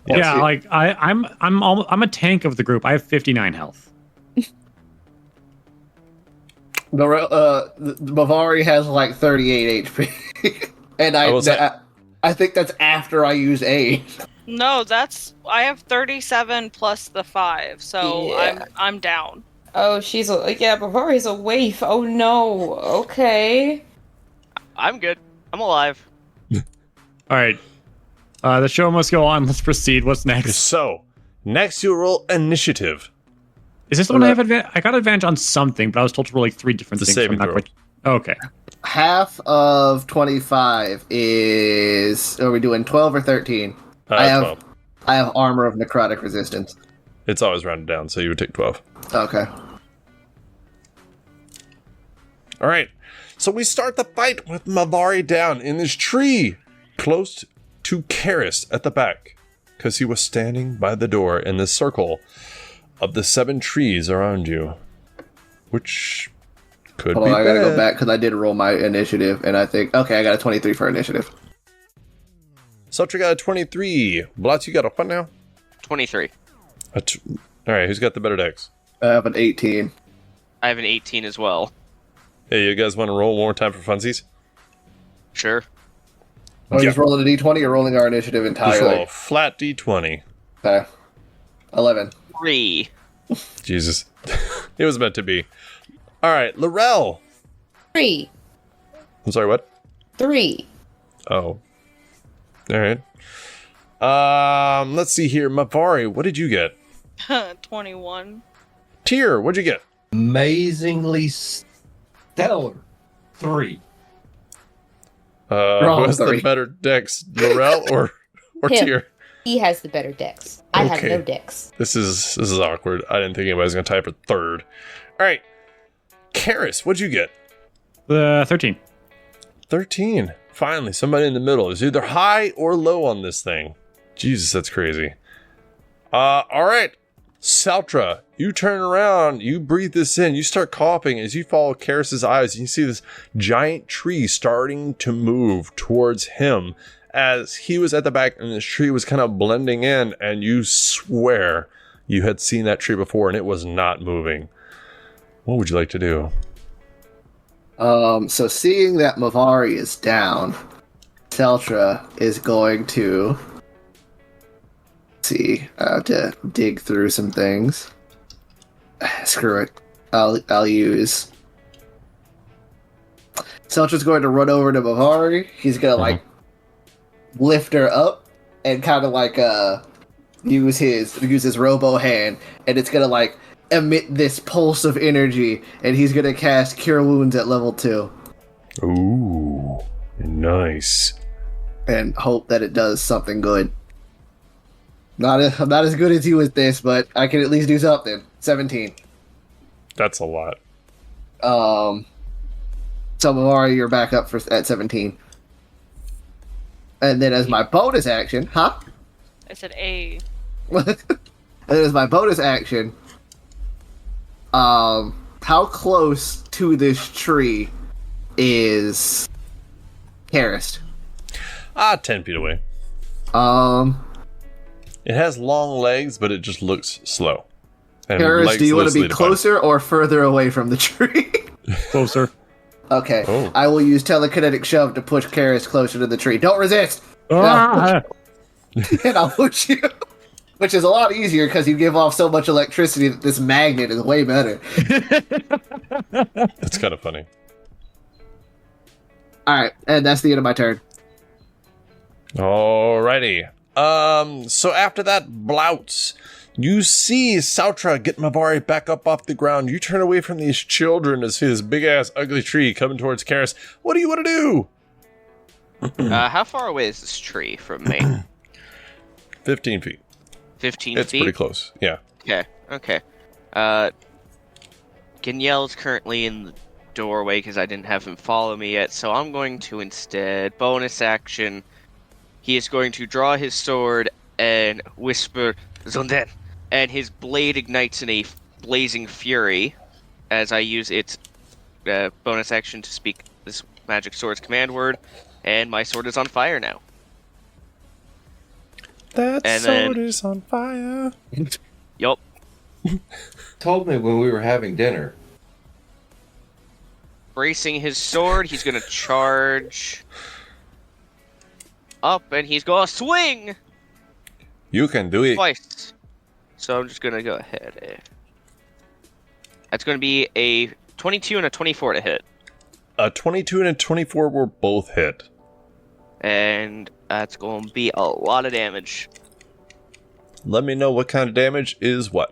Yeah, like I'm a tank of the group. I have 59 health. The Bavari has like 38 HP, and I think that's after I use A. No, I have 37 plus the 5, so Yeah. I'm down. Oh, Bavaria's a waif. Oh no. Okay. I'm good. I'm alive. All right. The show must go on. Let's proceed. What's next? So, next you roll initiative. Is this the one I have advantage? I got advantage on something, but I was told to roll like 3 different It's a things. saving throw. Okay. Half of 25 is. Are we doing 12 or 13? I have 12. I have armor of necrotic resistance. It's always rounded down, so you would take 12. Okay. All right. So we start the fight with Mavari down in this tree, close to Karis at the back, because he was standing by the door in the circle of the 7 trees around you, which could Hold be on, I gotta bad. go back because I did roll my initiative, and I think I got a 23 for initiative. Celtra got a 23. Blotz, you got a what now? 23. All right, who's got the better dex? I have an 18. I have an 18 as well. Hey, you guys want to roll one more time for funsies? Sure. Are we Yeah. just rolling a d20 or rolling our initiative Just roll entirely? a flat d20. Okay. 11. 3. Jesus. It was meant to be. All right, Lorel. 3. I'm sorry, what? 3. Oh. All right. Let's see here. Mavari, what did you get? 21. Tyr, what'd you get? Amazingly stellar. 3. Who Wrong, has the sorry. better dex, Lorel or Him. Tyr? He has the better dex. I have Okay. no dex. This is awkward. I didn't think anybody was gonna type a third. All right, Karis, what'd you get? 13. 13. Finally, somebody in the middle is either high or low on this thing. Jesus, that's crazy. All right, Celtra, you turn around, you breathe this in, you start coughing as you follow Karis's eyes, and you see this giant tree starting to move towards him as he was at the back and this tree was kind of blending in, and you swear you had seen that tree before and it was not moving. What would you like to do? So seeing that Mavari is down, Celtra is going to see. I have to dig through some things. Screw it. I'll use. Celtra's going to run over to Mavari. He's gonna like lift her up and kind of like use his robo hand, and it's gonna like emit this pulse of energy, and he's gonna cast Cure Wounds at level 2 Ooh, nice. and hope that it does something good. I'm not as good as you with this, but I can at least do something. 17. That's a lot. So Mavari, you're back up at 17. And then as my bonus action, I said A. and then as my bonus action, how close to this tree is Karis? 10 feet away. Um, It has long legs, but it just looks slow. And Karis, legs do you want to loosely be defined. closer or further away from the tree? Closer. Okay, Oh. I will use telekinetic shove to push Karis closer to the tree. Don't resist! Ah! And I'll push you. Which is a lot easier because you give off so much electricity that this magnet is way better. That's kind of funny. Alright, and that's the end of my turn. Alrighty. So after that, Blouts, You see Celtra get Mavari back up off the ground. You turn away from these children to see this big-ass ugly tree coming towards Karis. What do you want to do? How far away is this tree from me? 15 feet. 15 It's feet? pretty close. Yeah. Okay. Ganyel's currently in the doorway because I didn't have him follow me yet, so I'm going to instead, bonus action, he is going to draw his sword and whisper, Zonden, and his blade ignites in a blazing fury as I use its bonus action to speak this magic sword's command word, and my sword is on fire now. That And sword then- is on fire. Yup. Told me when we were having dinner. Bracing his sword, he's gonna charge up, and he's gonna swing You can do it. twice. So I'm just gonna go ahead. That's gonna be a 22 and a 24 to hit, A 22 and a 24 were both hit. and that's gonna be a lot of damage. Let me know what kind of damage is what.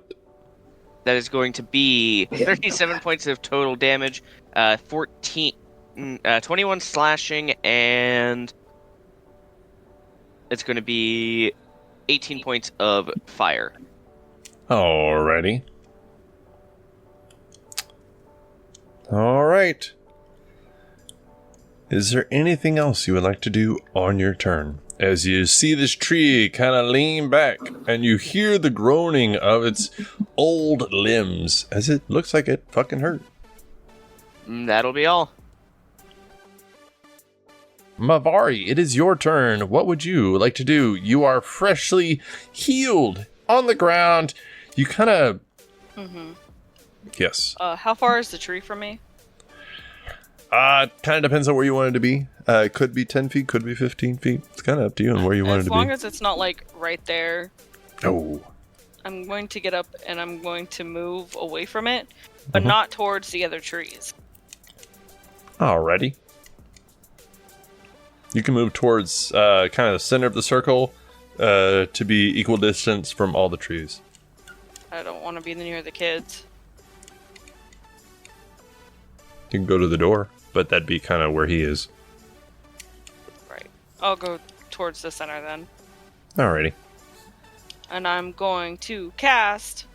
That is going to be 37 points of total damage, 21 slashing, and it's going to be 18 points of fire. Alrighty. Alright. Is there anything else you would like to do on your turn? As you see this tree kind of lean back, and you hear the groaning of its old limbs, as it looks like it fucking hurt. That'll be all. Mavari, it is your turn. What would you like to do? You are freshly healed on the ground. You kind of... Yes. How far is the tree from me? Kind of depends on where you want it to be. It could be 10 feet, could be 15 feet. It's kind of up to you and where you want it As to long be. as it's not like right there, Oh. I'm going to get up and I'm going to move away from it, but not towards the other trees. Alrighty. You can move towards kind of the center of the circle to be equal distance from all the trees. I don't want to be near the kids. You can go to the door, but that'd be kind of where he is. Right. I'll go towards the center then. Alrighty. And I'm going to cast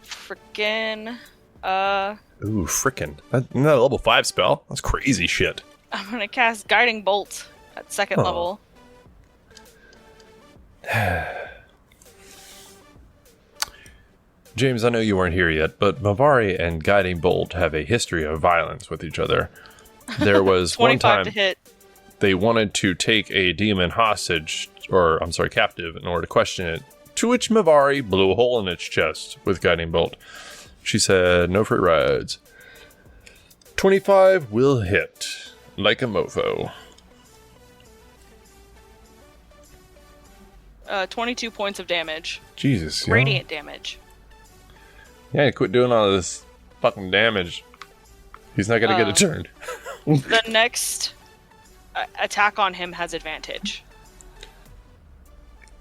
frickin' Ooh, frickin'. Isn't that a level 5 spell? That's crazy shit. I'm gonna cast Guiding Bolt at 2nd Oh. level. James, I know you weren't here yet, but Mavari and Guiding Bolt have a history of violence with each other. There was one 25 time to hit. they wanted to take a demon hostage, or I'm sorry, captive, in order to question it, to which Mavari blew a hole in its chest with Guiding Bolt. She said, no free rides. 25 will hit, like a mofo. 22 points of damage. Jesus. yeah. Radiant damage. Yeah, quit doing all this fucking damage. He's not gonna get a turn. The next attack on him has advantage.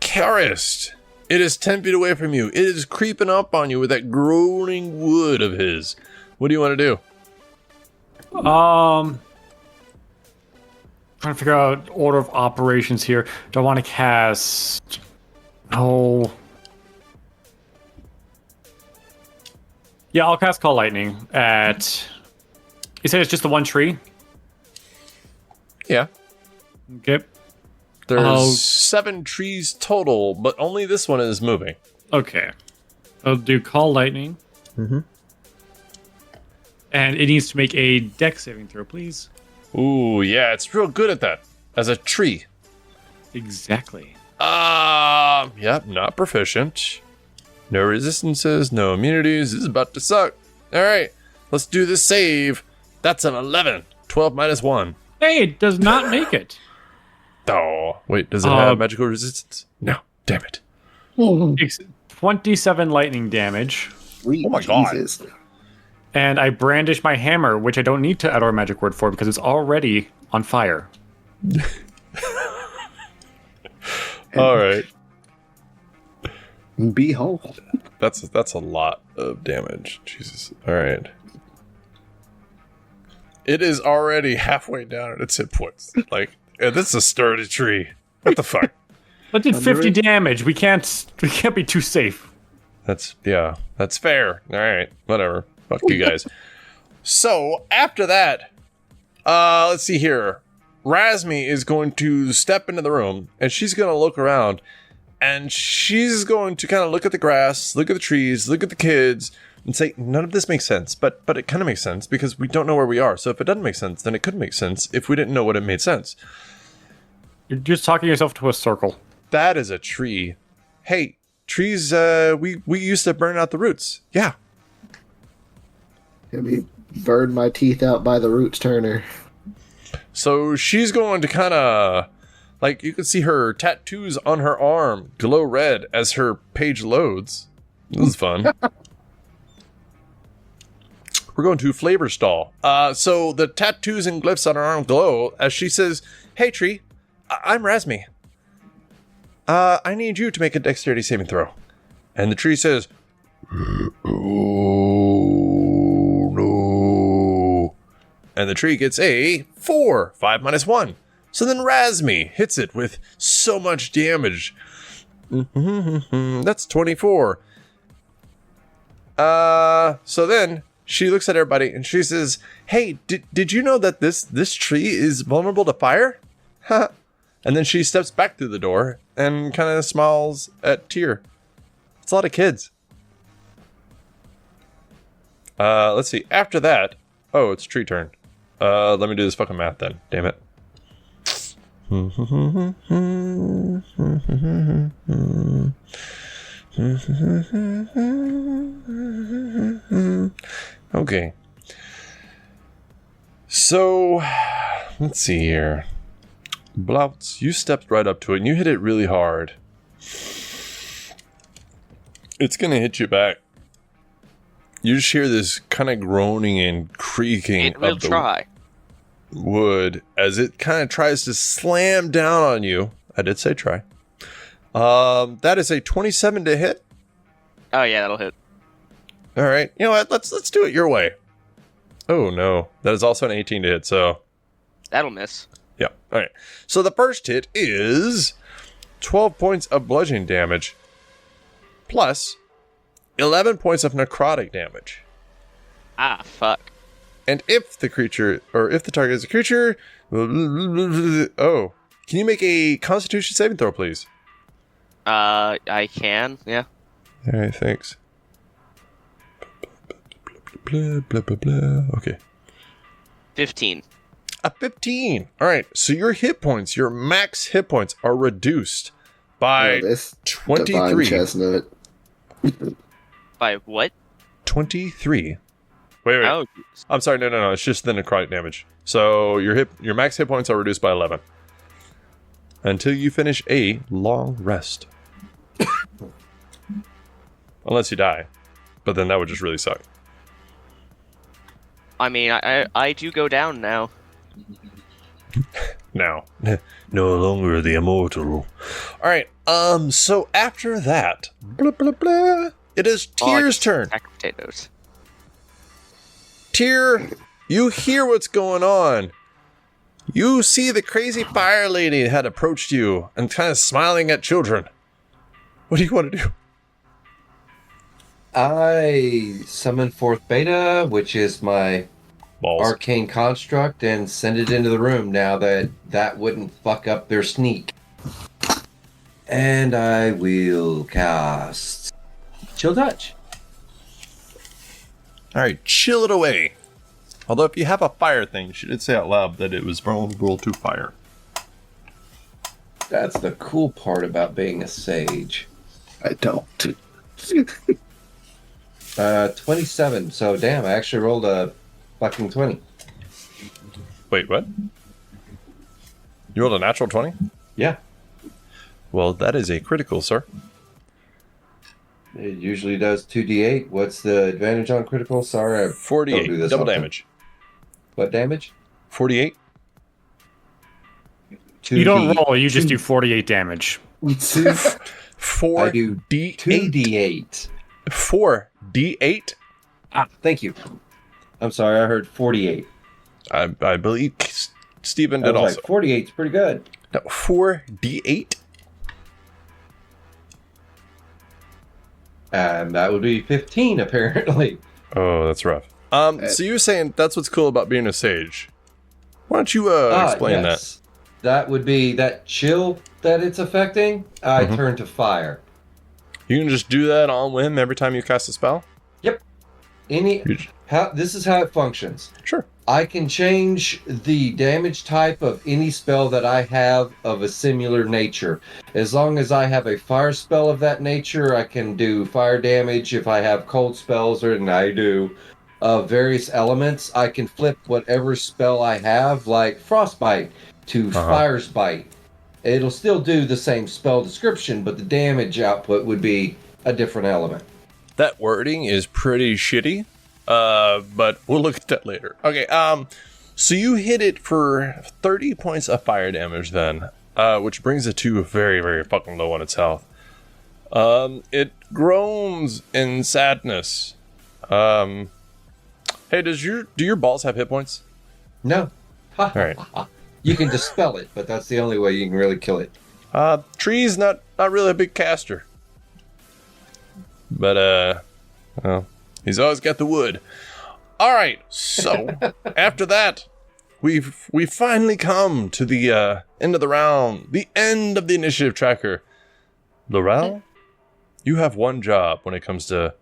Karist! It is 10 feet away from you. It is creeping up on you with that groaning wood of his. What do you want to do? Trying to figure out order of operations here. Do I want to cast? Oh. Yeah, I'll cast Call Lightning at. You said it's just the one tree? Yeah. Okay. There's Oh. 7 trees total, but only this one is moving. Okay. I'll do Call Lightning. Mhm. And it needs to make a dex saving throw, please. Ooh, yeah, it's real good at that. As a tree. Exactly. Yep, not proficient. No resistances, no immunities. This is about to suck. Alright, let's do this save. That's an 11. 12 minus 1. Hey, it does not make it. Oh, wait, does it have magical resistance? No, damn it. It's 27 lightning damage. Sweet Oh my God. Jesus. And I brandish my hammer, which I don't need to add our magic word for because it's already on fire. Alright. Behold. That's a lot of damage. Jesus. All right. It is already halfway down at its hit points. Like, yeah, this is a sturdy tree. What the fuck? But did 50 damage. We can't be too safe. That's fair. All right, whatever. Fuck you guys. So after that, let's see here. Razmi is going to step into the room, and she's going to look around, and she's going to kind of look at the grass, look at the trees, look at the kids, and say, none of this makes sense, but it kind of makes sense because we don't know where we are. So if it doesn't make sense, then it could make sense if we didn't know what it made sense. You're just talking yourself to a circle. That is a tree. Hey, trees, we used to burn out the roots. Yeah. Let me burn my teeth out by the roots, Turner. So she's going to kind of, like, you can see her tattoos on her arm glow red as her page loads. This is fun. We're going to flavor stall. So the tattoos and glyphs on her arm glow as she says, "Hey, tree, I'm Razmi. I need you to make a dexterity saving throw." And the tree says, "Oh, no." And the tree gets a 4, 5 minus 1. So then Razmi hits it with so much damage. That's 24. So then she looks at everybody and she says, "Hey, did you know that this tree is vulnerable to fire?" And then she steps back through the door and kind of smiles at Tyr. It's a lot of kids. Let's see. After that, oh, it's tree turn. Let me do this fucking math then. Damn it. Okay. So, let's see here. Blouts, you stepped right up to it and you hit it really hard. It's gonna hit you back. You just hear this kind of groaning and creaking of the wood as it kind of tries to slam down on you. I did say try. That is a 27 to hit. Oh yeah, that'll hit. All right. You know what? Let's do it your way. Oh no, that is also an 18 to hit. So that'll miss. Yeah. All right. So the first hit is 12 points of bludgeoning damage plus 11 points of necrotic damage. Ah, fuck. And if the creature, or if the target is a creature, oh, can you make a Constitution saving throw, please? I can, yeah. All right, thanks. Blah, blah, blah, blah. Okay. 15. A 15. All right, so your hit points, your max hit points are reduced by 23. Chestnut. By what? 23. Wait. Oh, I'm sorry. No. It's just the necrotic damage. So your max hit points are reduced by 11 until you finish a long rest. Unless you die, but then that would just really suck. I mean, I do go down now. Now, no longer the immortal. All right. So after that, blah blah blah. It is Tyr's turn. Sack potatoes. Tyr, you hear what's going on. You see the crazy fire lady had approached you and kind of smiling at children. What do you want to do? I summon forth Beta, which is my Balls. arcane construct, and send it into the room now that wouldn't fuck up their sneak. And I will cast Chill Touch. All right, chill it away. Although if you have a fire thing, she did say out loud that it was vulnerable to fire. That's the cool part about being a sage. I don't. 27. So damn, I actually rolled a fucking 20. Wait, what? You rolled a natural 20? Yeah. Well, that is a critical, sir. It usually does 2d8. What's the advantage on critical? Sorry, I don't 48, do this double often. damage. What damage? 48? You don't roll, you just do 48 damage. 4 I do D8. 2d8. 4 D8. Thank you. I'm sorry, I heard 48. I believe Stephen I did was also. like, 48's pretty good. No, 4 D8. And that would be 15, apparently. Oh, that's rough. So you were saying that's what's cool about being a sage. Why don't you explain that? That would be that chill that it's affecting. I turn to fire. You can just do that on whim every time you cast a spell? Yep. This is how it functions. Sure. I can change the damage type of any spell that I have of a similar nature. As long as I have a fire spell of that nature, I can do fire damage. If I have cold spells, and I do, of various elements, I can flip whatever spell I have, like Frostbite, to Fire's Bite. It'll still do the same spell description, but the damage output would be a different element. That wording is pretty shitty, but we'll look at that later. Okay, so you hit it for 30 points of fire damage then, which brings it to very, very fucking low on its health. It groans in sadness. Hey, do your balls have hit points? No. All right. You can dispel it, but that's the only way you can really kill it. Tree's not really a big caster. But, well, he's always got the wood. All right, so after that, we finally come to the end of the round, the end of the initiative tracker. Lorel, you have one job when it comes to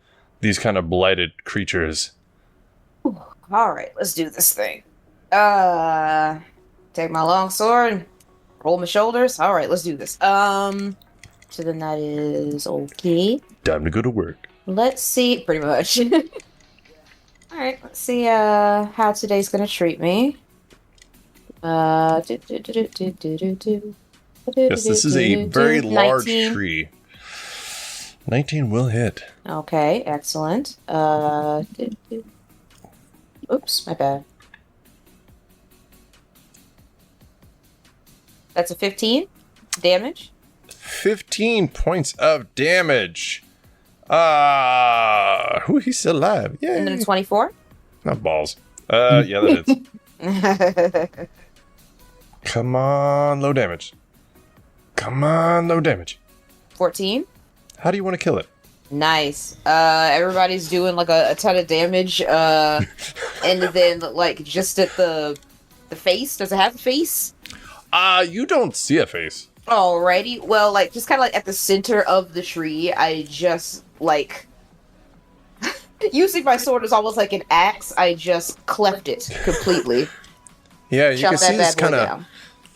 these kind of blighted creatures. All right, let's do this thing. Take my long sword, roll my shoulders. All right, let's do this. So then that is okay. Time to go to work. Let's see, pretty much. All right, let's see how today's gonna treat me. Yes, this is a very large 19. tree. 19 will hit. Okay, excellent. Oops, my bad. That's a 15 damage. 15 points of damage. He's still alive. Yay. And then a 24. Not balls. Yeah, that is. Come on, low damage. Come on, low damage. 14. How do you want to kill it? Nice. Everybody's doing like a ton of damage. And then like just at the face. Does it have a face? You don't see a face. Alrighty. Well, like just kind of like at the center of the tree, I just like using my sword as almost like an axe. I just cleft it completely. Yeah, you Chop can that see this bad boy kind of down.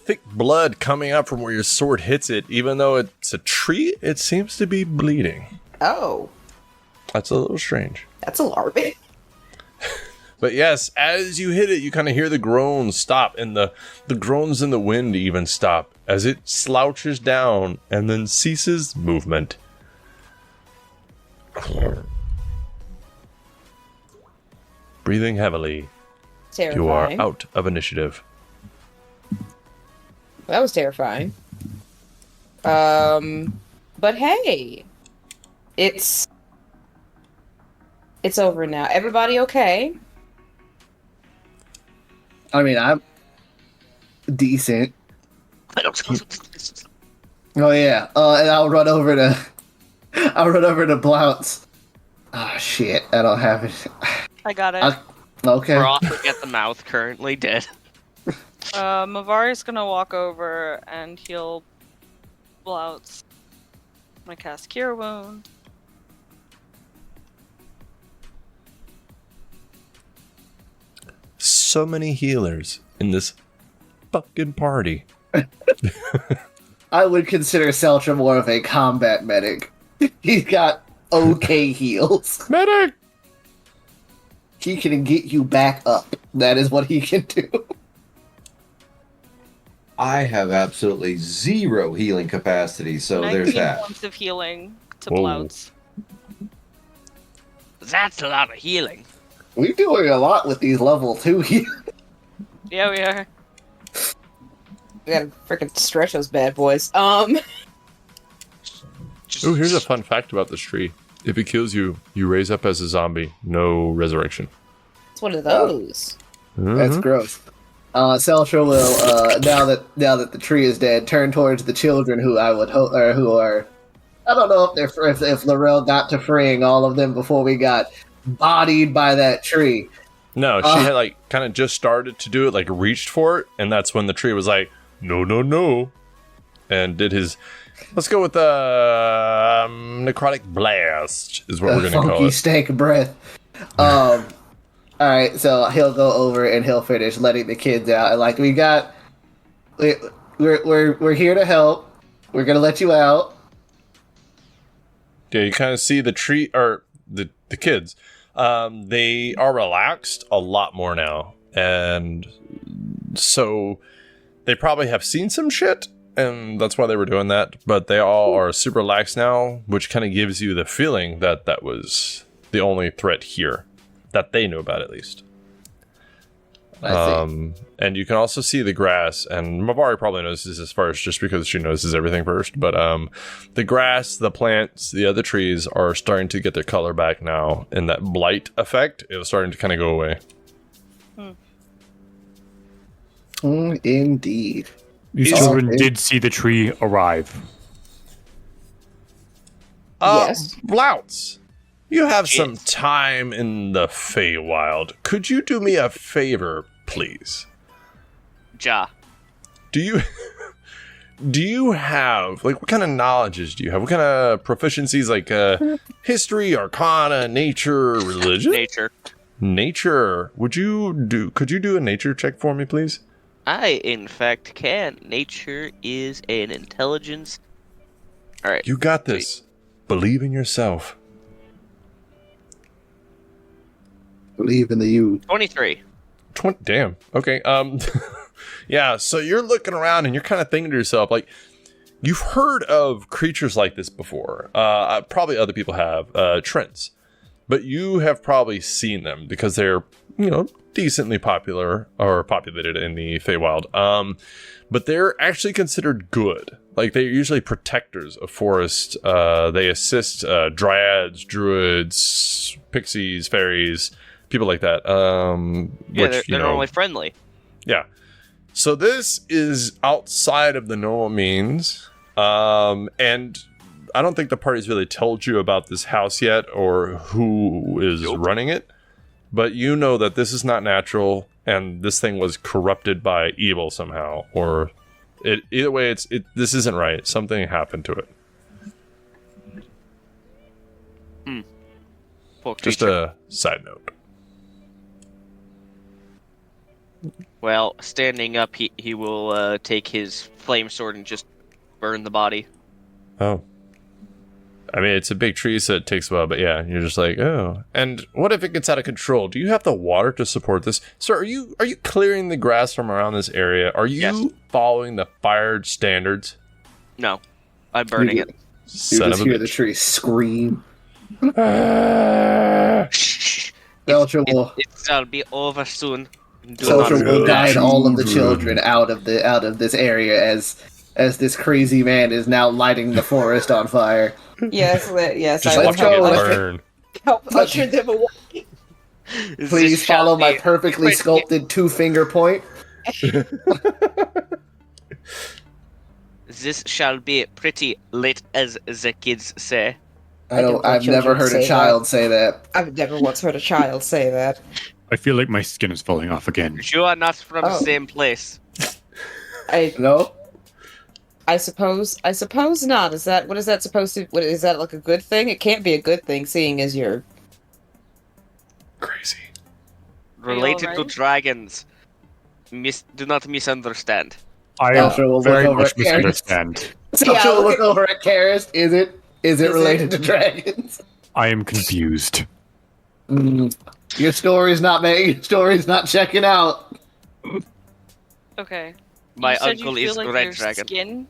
thick blood coming up from where your sword hits it. Even though it's a tree, it seems to be bleeding. Oh, That's a little strange. that's alarming. But yes, as you hit it, you kind of hear the groans stop, and the groans in the wind even stop as it slouches down and then ceases movement. Breathing heavily, Terrifying. you are out of initiative. That was terrifying. But hey, it's over now. Everybody okay? I mean, I'm decent. Oh yeah. And I'll run over to Blounce. Ah, shit. I don't have it. I got it. Okay. Frothing at the mouth, currently dead. Mavari's gonna walk over and heal Blouts. I'm gonna cast Cure Wound. So many healers in this fucking party. I would consider Celtra more of a combat medic. He's got okay heals. Medic! He can get you back up. That is what he can do. I have absolutely zero healing capacity, so there's 19 that. points of healing to Whoa. Blouts. That's a lot of healing. We're doing a lot with these level 2 heals. Yeah, we are. We gotta freaking stretch those bad boys. Just Oh, here's a fun fact about this tree. If it kills you, you raise up as a zombie. No resurrection. It's one of those. That's gross. Celtra will now that the tree is dead, turn towards the children who I would hope or who are. I don't know if Lorel got to freeing all of them before we got bodied by that tree. No, she had like kind of just started to do it, like reached for it, and that's when the tree was like, no, no, no, and did his. Let's go with necrotic blast is what we're gonna call funky it. stank breath. All right, so he'll go over and he'll finish letting the kids out. And like we're here to help. We're gonna let you out. Yeah, you kind of see the tree or the kids. They are relaxed a lot more now, and so they probably have seen some shit, and that's why they were doing that. But they all are super relaxed now, which kind of gives you the feeling that that was the only threat here that they knew about, at least. I see. And you can also see the grass, and Mavari probably notices this first just because she notices everything first, but the grass, the plants, the other trees are starting to get their color back now, and that blight effect is starting to kind of go away. Indeed. These children did see the tree arrive. Yes. Blouts, you have some time in the Feywild. Could you do me a favor, please? Ja. Do you have, like, what kind of knowledges do you have? What kind of proficiencies, like history, arcana, nature, religion? Nature. Could you do a nature check for me, please? I, in fact, can. Nature is an intelligence. All right. You got this. Believe in yourself. Believe in the youth. 23. Damn. Okay. Yeah. So you're looking around and you're kind of thinking to yourself, like, you've heard of creatures like this before. Probably other people have. Trents, but you have probably seen them because they're, decently popular or populated in the Feywild. But they're actually considered good. Like, they're usually protectors of forest. They assist dryads, druids, pixies, fairies, people like that. They're normally friendly. Yeah. So this is outside of the normal means. And I don't think the party's really told you about this house yet or who is running it. But you know that this is not natural, and this thing was corrupted by evil somehow, or either way, this isn't right. Something happened to it. Just a side note. Well, standing up, he will take his flame sword and just burn the body. Oh. I mean, it's a big tree, so it takes a while, but yeah, you're just like, oh. And what if it gets out of control? Do you have the water to support this? Sir, are you clearing the grass from around this area? Are you following the fire standards? No. I'm burning it. You just hear the tree scream. Celtra will It shall be over soon. Celtra will guide all of the children out of this area as this crazy man is now lighting the forest on fire. Yes, Just I watching it burn. help usher them away. Please follow my perfectly sculpted 2-finger point. This shall be pretty lit, as the kids say. I've never heard a child say that. I've never once heard a child say that. I feel like my skin is falling off again. You are not from the same place. No? I suppose not. What is that supposed to? What is that, like a good thing? It can't be a good thing, seeing as you're crazy. Related to dragons. Do not misunderstand. I very much misunderstand. Celtra will look over at Karis. Is it related to dragons? I am confused. Your story's not checking out. Okay. My You said uncle you is feel like red your dragon. Skin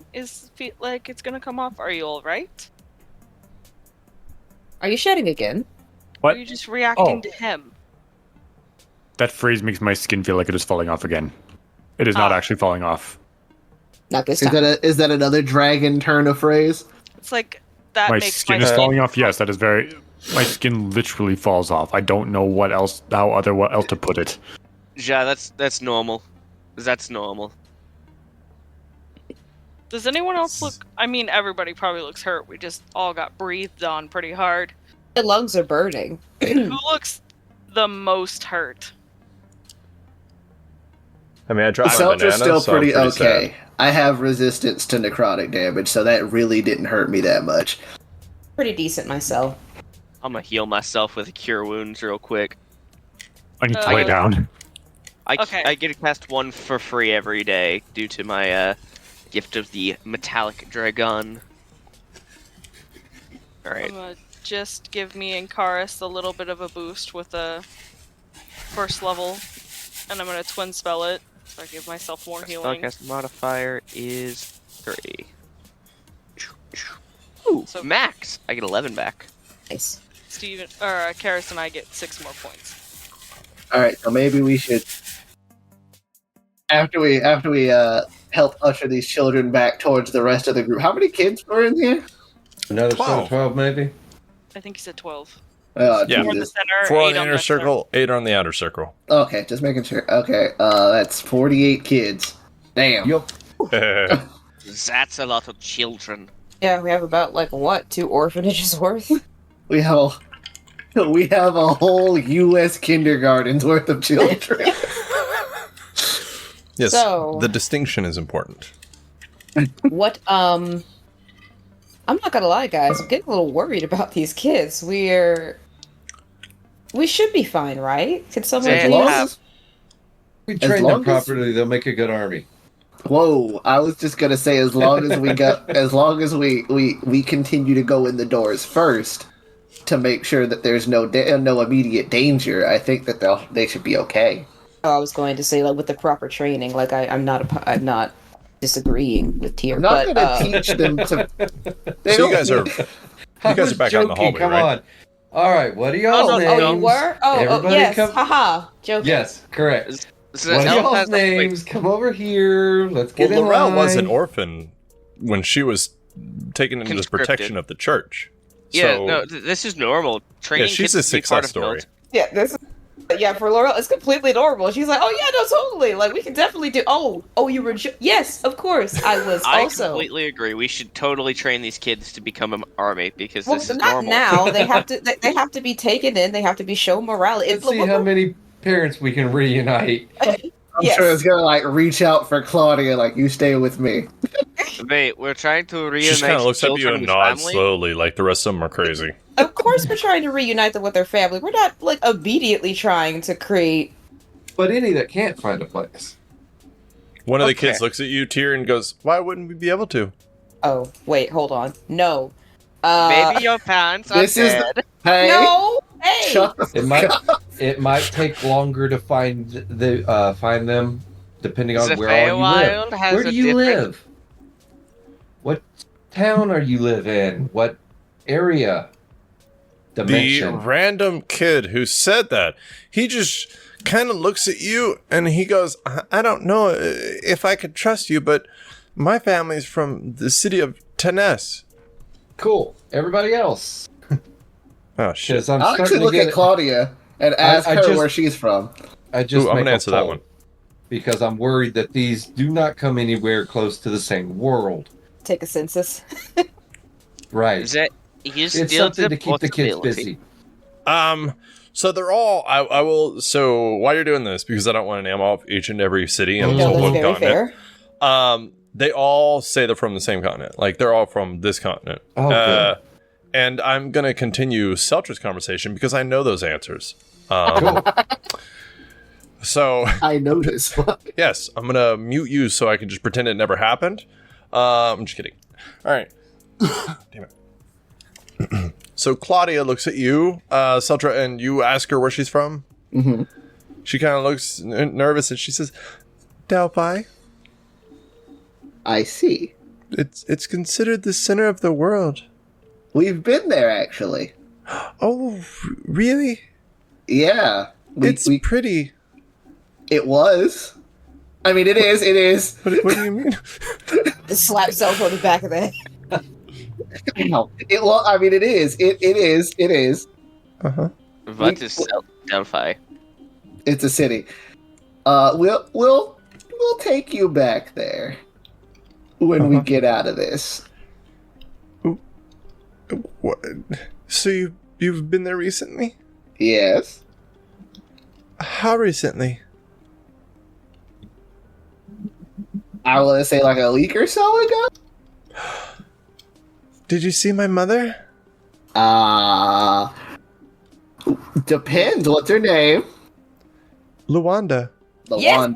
feel like it's gonna come off. Are you all right? Are you shedding again? Or are you just reacting to him? That phrase makes my skin feel like it is falling off again. It is not actually falling off. Not this time. Is that another dragon turn of phrase? It's like that My makes skin my is skin falling off. Yes, that is very. My skin literally falls off. I don't know what else to put it. Yeah, that's normal. That's normal. Does anyone else look? I mean, everybody probably looks hurt. We just all got breathed on pretty hard. The lungs are burning. Who looks the most hurt? I mean, I dropped my Celtra's banana, still so I'm pretty okay. sad. I have resistance to necrotic damage, so that really didn't hurt me that much. Pretty decent myself. I'm gonna heal myself with cure wounds real quick. I need to lay down. Okay. I get to cast one for free every day due to my gift of the metallic dragon. Alright. Just give me and Karis a little bit of a boost with a first level, and I'm gonna twin spell it, so I give myself more healing. Spellcast modifier is 3. Ooh, So- max! I get 11 back. Nice. Karis and I get 6 more points. Alright, so maybe we should... After we help usher these children back towards the rest of the group, how many kids were in here? Another 12. 12, maybe? I think he said 12. Oh, Yeah. 4 in the Jesus. center, 4 on 8 the inner circle, 8 on the outer circle. Okay, just making sure. Okay, that's 48 kids. Damn. Yup. That's a lot of children. Yeah, we have about, 2 orphanages worth? We have a whole U.S. kindergarten's worth of children. Yes, So- the distinction is important. What, I'm not gonna lie, guys. I'm getting a little worried about these kids. We should be fine, right? Can someone They As please... long have- as- We As train long them as- properly, they'll make a good army. Whoa! I was just gonna say, as long as we continue to go in the doors first to make sure that there's no immediate danger, I think that they should be okay. I was going to say, with the proper training, I'm not disagreeing with Tyr, I'm not but, gonna teach them to. They So don't you guys are need- I guys was are back out in the joking, hallway, come right? on. Alright, what are y'all's Oh, names? you were? Everybody Yes. come- Haha. Joking. Yes, correct. So What are Elf y'all's has a- wait, names? Come over here. Let's Well, get in Lorel line. was an orphan when she was taken into the Conscripted. protection of the church. Yeah, So, no, this is normal. Training yeah, she's kids a to be part success of story. guild. Yeah, for Laurel, it's completely normal. She's like, oh yeah, no, totally. We can definitely do. Oh, you were. Yes, of course. I was I also. completely agree. We should totally train these kids to become an army because Well, this is not normal. now. They have to. They have to be taken in. They have to be shown morality. Let's see how many parents we can reunite. I'm Yes. sure it's gonna reach out for Claudia, you stay with me. Wait, we're trying to she just kind reunite of looks at you children and with nods family? slowly, like the rest of them are crazy. Of course, we're trying to reunite them with their family. We're not immediately trying to create. But any that can't find a place. One of the Okay. kids looks at you, Tyr, and goes, "Why wouldn't we be able to?" Oh wait, hold on. No. Maybe your parents are this is dead. Hey, No. Hey. shut the It might take longer to find them, depending on The where all you Feywild live. has Where do a you different- live? What town are you live in? What area? The Dimension. random kid who said that, he just kind of looks at you and he goes, I don't know if I could trust you, but my family's from the city of Tennes. Cool. Everybody else. Oh, shit. Because I'm I'll starting actually to look get. at Claudia and ask I her just- where she's from. I just Ooh, I'm make gonna a answer that poll, one. because I'm worried that these do not come anywhere close to the same world. Take a census. Right. Is it? He's It's still something the to keep the kids possibility. busy. So they're all, I will, so while you're doing this, because I don't want to name off each and every city and No, that's one very continent, fair. they all say they're from the same continent. They're all from this continent. Oh, good. And I'm going to continue Celtra's conversation because I know those answers. So, I noticed. yes, I'm going to mute you so I can just pretend it never happened. I'm just kidding. All right. Damn it. So Claudia looks at you, Celtra, and you ask her where she's from. Mm-hmm. She kind of looks nervous and she says, Delphi. I see. It's considered the center of the world. We've been there, actually. Oh, really? Yeah. It's pretty. It was. It is. What do you mean? Slap Zelf on the back of the head. No, it is. It is. Uh-huh. What is Delphi? It's a city. We'll take you back there when we get out of this. What? So you've been there recently? Yes. How recently? I want to say like a week or so ago. Did you see my mother? Depends. What's her name? Luanda. Yes.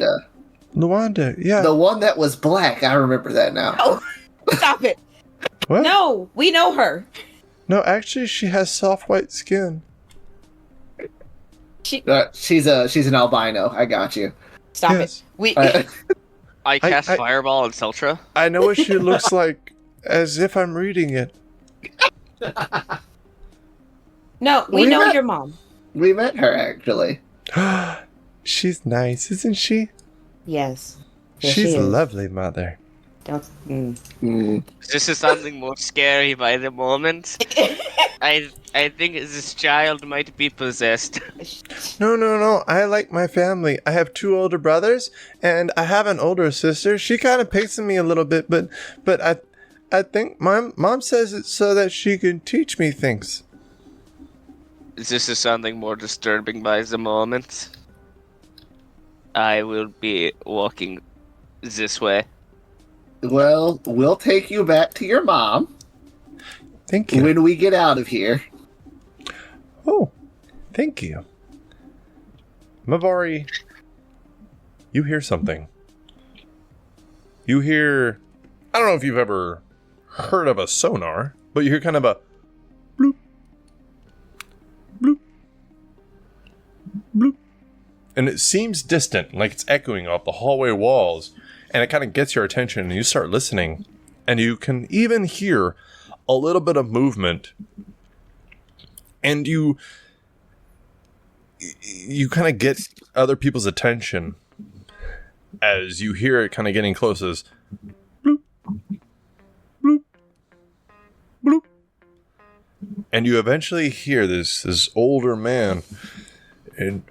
Luanda, yeah. The one that was black. I remember that now. Oh, stop it. What? No, we know her. No, actually, she has soft white skin. She's an albino. I got you. Stop Yes. it. We I cast I- Fireball on Celtra. I know what she looks like as if I'm reading it. No, we know your mom. We met her actually. She's nice, isn't she? Yes. She's she a is. lovely mother. Don't. This is something more scary by the moment. I think this child might be possessed. No. I like my family. I have 2 older brothers, and I have an older sister. She kind of picks on me a little bit, but I think my mom says it so that she can teach me things. This is something more disturbing by the moment. I will be walking this way. Well, we'll take you back to your mom Thank you. when we get out of here. Oh, thank you. Mavari, you hear something. You hear... I don't know if you've ever heard of a sonar, but you hear kind of a bloop, bloop, bloop. And it seems distant, like it's echoing off the hallway walls, and it kind of gets your attention, and you start listening, and you can even hear a little bit of movement, and you kind of get other people's attention as you hear it kind of getting close as bloop, bloop, bloop. And you eventually hear this older man, and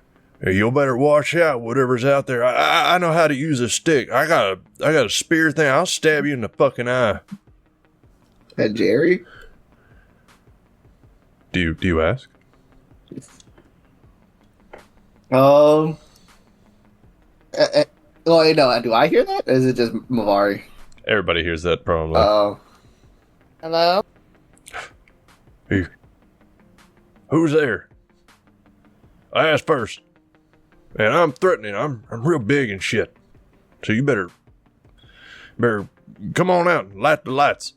hey, you better watch out, whatever's out there. I know how to use a stick. I got a spear thing. I'll stab you in the fucking eye. And Jerry? Do you ask? Well, no. Do I hear that? Or is it just Mavari? Everybody hears that probably. Hello? Hey, who's there? I asked first. And I'm threatening. I'm real big and shit. So you better come on out and light the lights.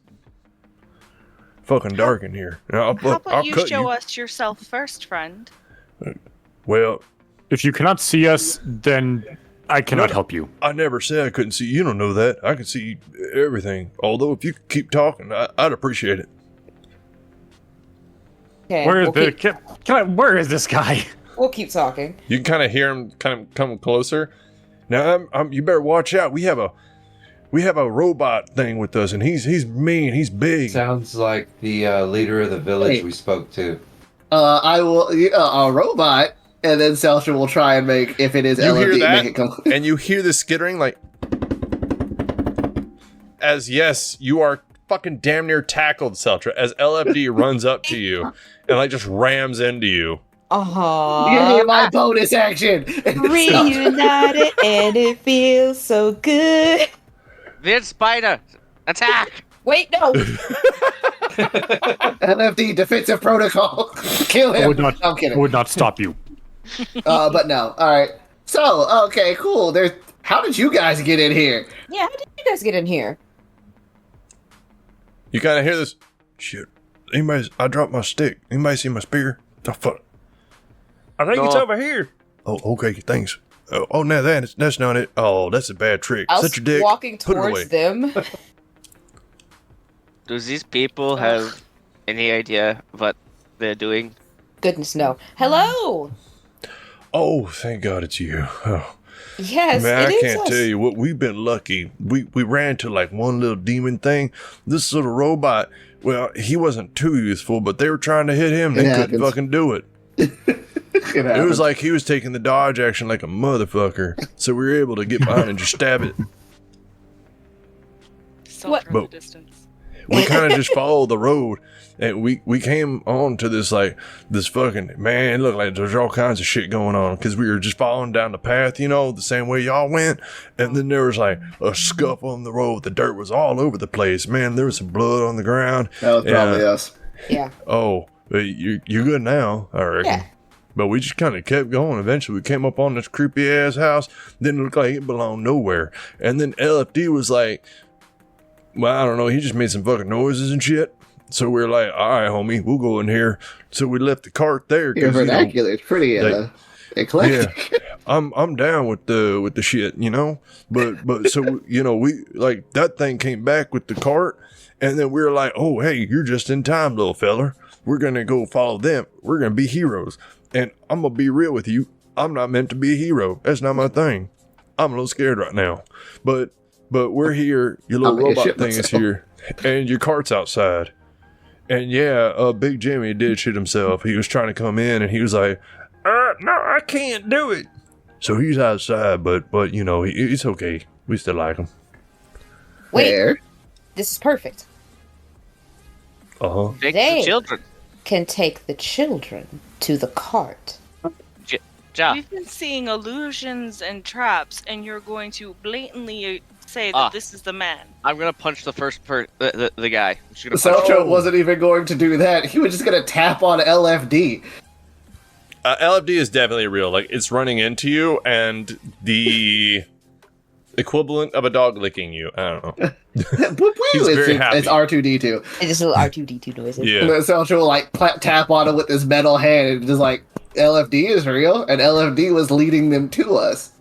Fucking dark in here. How about I'll you cut show us yourself first, friend? Well, If you cannot see us, then I cannot help you. I never said I couldn't see. You don't know that. I can see everything. Although if you could keep talking, I'd appreciate it. Okay. Where is we'll where is this guy? we'll keep talking. You can kind of hear him kind of come closer. Now, you better watch out. We have a robot thing with us, and he's mean. He's big. Sounds like the leader of the village Hey. we spoke to. I will a robot, and then Celtra will try and make if it is You hear LMD, that? make it come. And you hear the skittering, like, as yes, you are fucking damn near tackled, Celtra, as LFD runs up to you and like just rams into you. Give me my bonus action. Reunited and it feels so good. Vid Spider, attack! Wait, no. LFD defensive protocol. Kill him. would not- I'm kidding. Would not stop you. But no. All right. So okay, cool. How did you guys get in here? Yeah, how did you guys get in here? You kind of hear this. Shit. I dropped my stick. Anybody see my spear? The fuck? I think it's No. over here. Oh, okay. Thanks. Oh, no, that's not it. Oh, that's a bad trick. I was Set your dick. walking Put it away. towards them. Do these people have any idea what they're doing? Goodness, no. Hello. Oh, thank God it's you. Oh. Yes, Man, it I is can't us. tell you what we've been lucky. We ran to like one little demon thing. This little robot, well, he wasn't too useful, but they were trying to hit him. They couldn't happens. fucking do it. It was like he was taking the dodge action like a motherfucker. So we were able to get behind and just stab it. Still What? from the But- distance. We kind of just followed the road, and we came on to this fucking, man, it looked like there's all kinds of shit going on because we were just following down the path, you know, the same way y'all went. And then there was like a scuff on the road. The dirt was all over the place. Man, there was some blood on the ground. That was probably us. Yeah. Oh, you're good now, I reckon. Yeah. But we just kind of kept going. Eventually, we came up on this creepy ass house. Didn't look like it belonged nowhere. And then LFD was like, well, I don't know. He just made some fucking noises and shit. So we were like, all right, homie, we'll go in here. So we left the cart there. Your 'cause, you know, vernacular is pretty eclectic. yeah, I'm down with the shit, you know. But so you know, we like that thing came back with the cart, and then we were like, oh hey, you're just in time, little feller. We're gonna go follow them. We're gonna be heroes. And I'm gonna be real with you. I'm not meant to be a hero. That's not my thing. I'm a little scared right now. But we're here. Your little I'm gonna robot shit thing is myself. here, and your cart's outside. And yeah, Big Jimmy did shit himself. He was trying to come in, and he was like, no, I can't do it. So he's outside, but you know, it's okay. We still like him. Wait, Fair. this is perfect. Uh-huh. Take They- the children. Can take the children to the cart. Ja. We've been seeing illusions and traps, and you're going to blatantly say that Ah. this is the man. I'm gonna punch the first the guy. I'm just gonna punch Celtra him. wasn't even going to do that. He was just going to tap on LFD. LFD is definitely real. Like, it's running into you, and the equivalent of a dog licking you. I don't know. He's very happy. It's R2D2. It's just little R2D2 noises. And Yeah. then Celtra will like tap on him with his metal hand and just like, LFD is real, and LFD was leading them to us.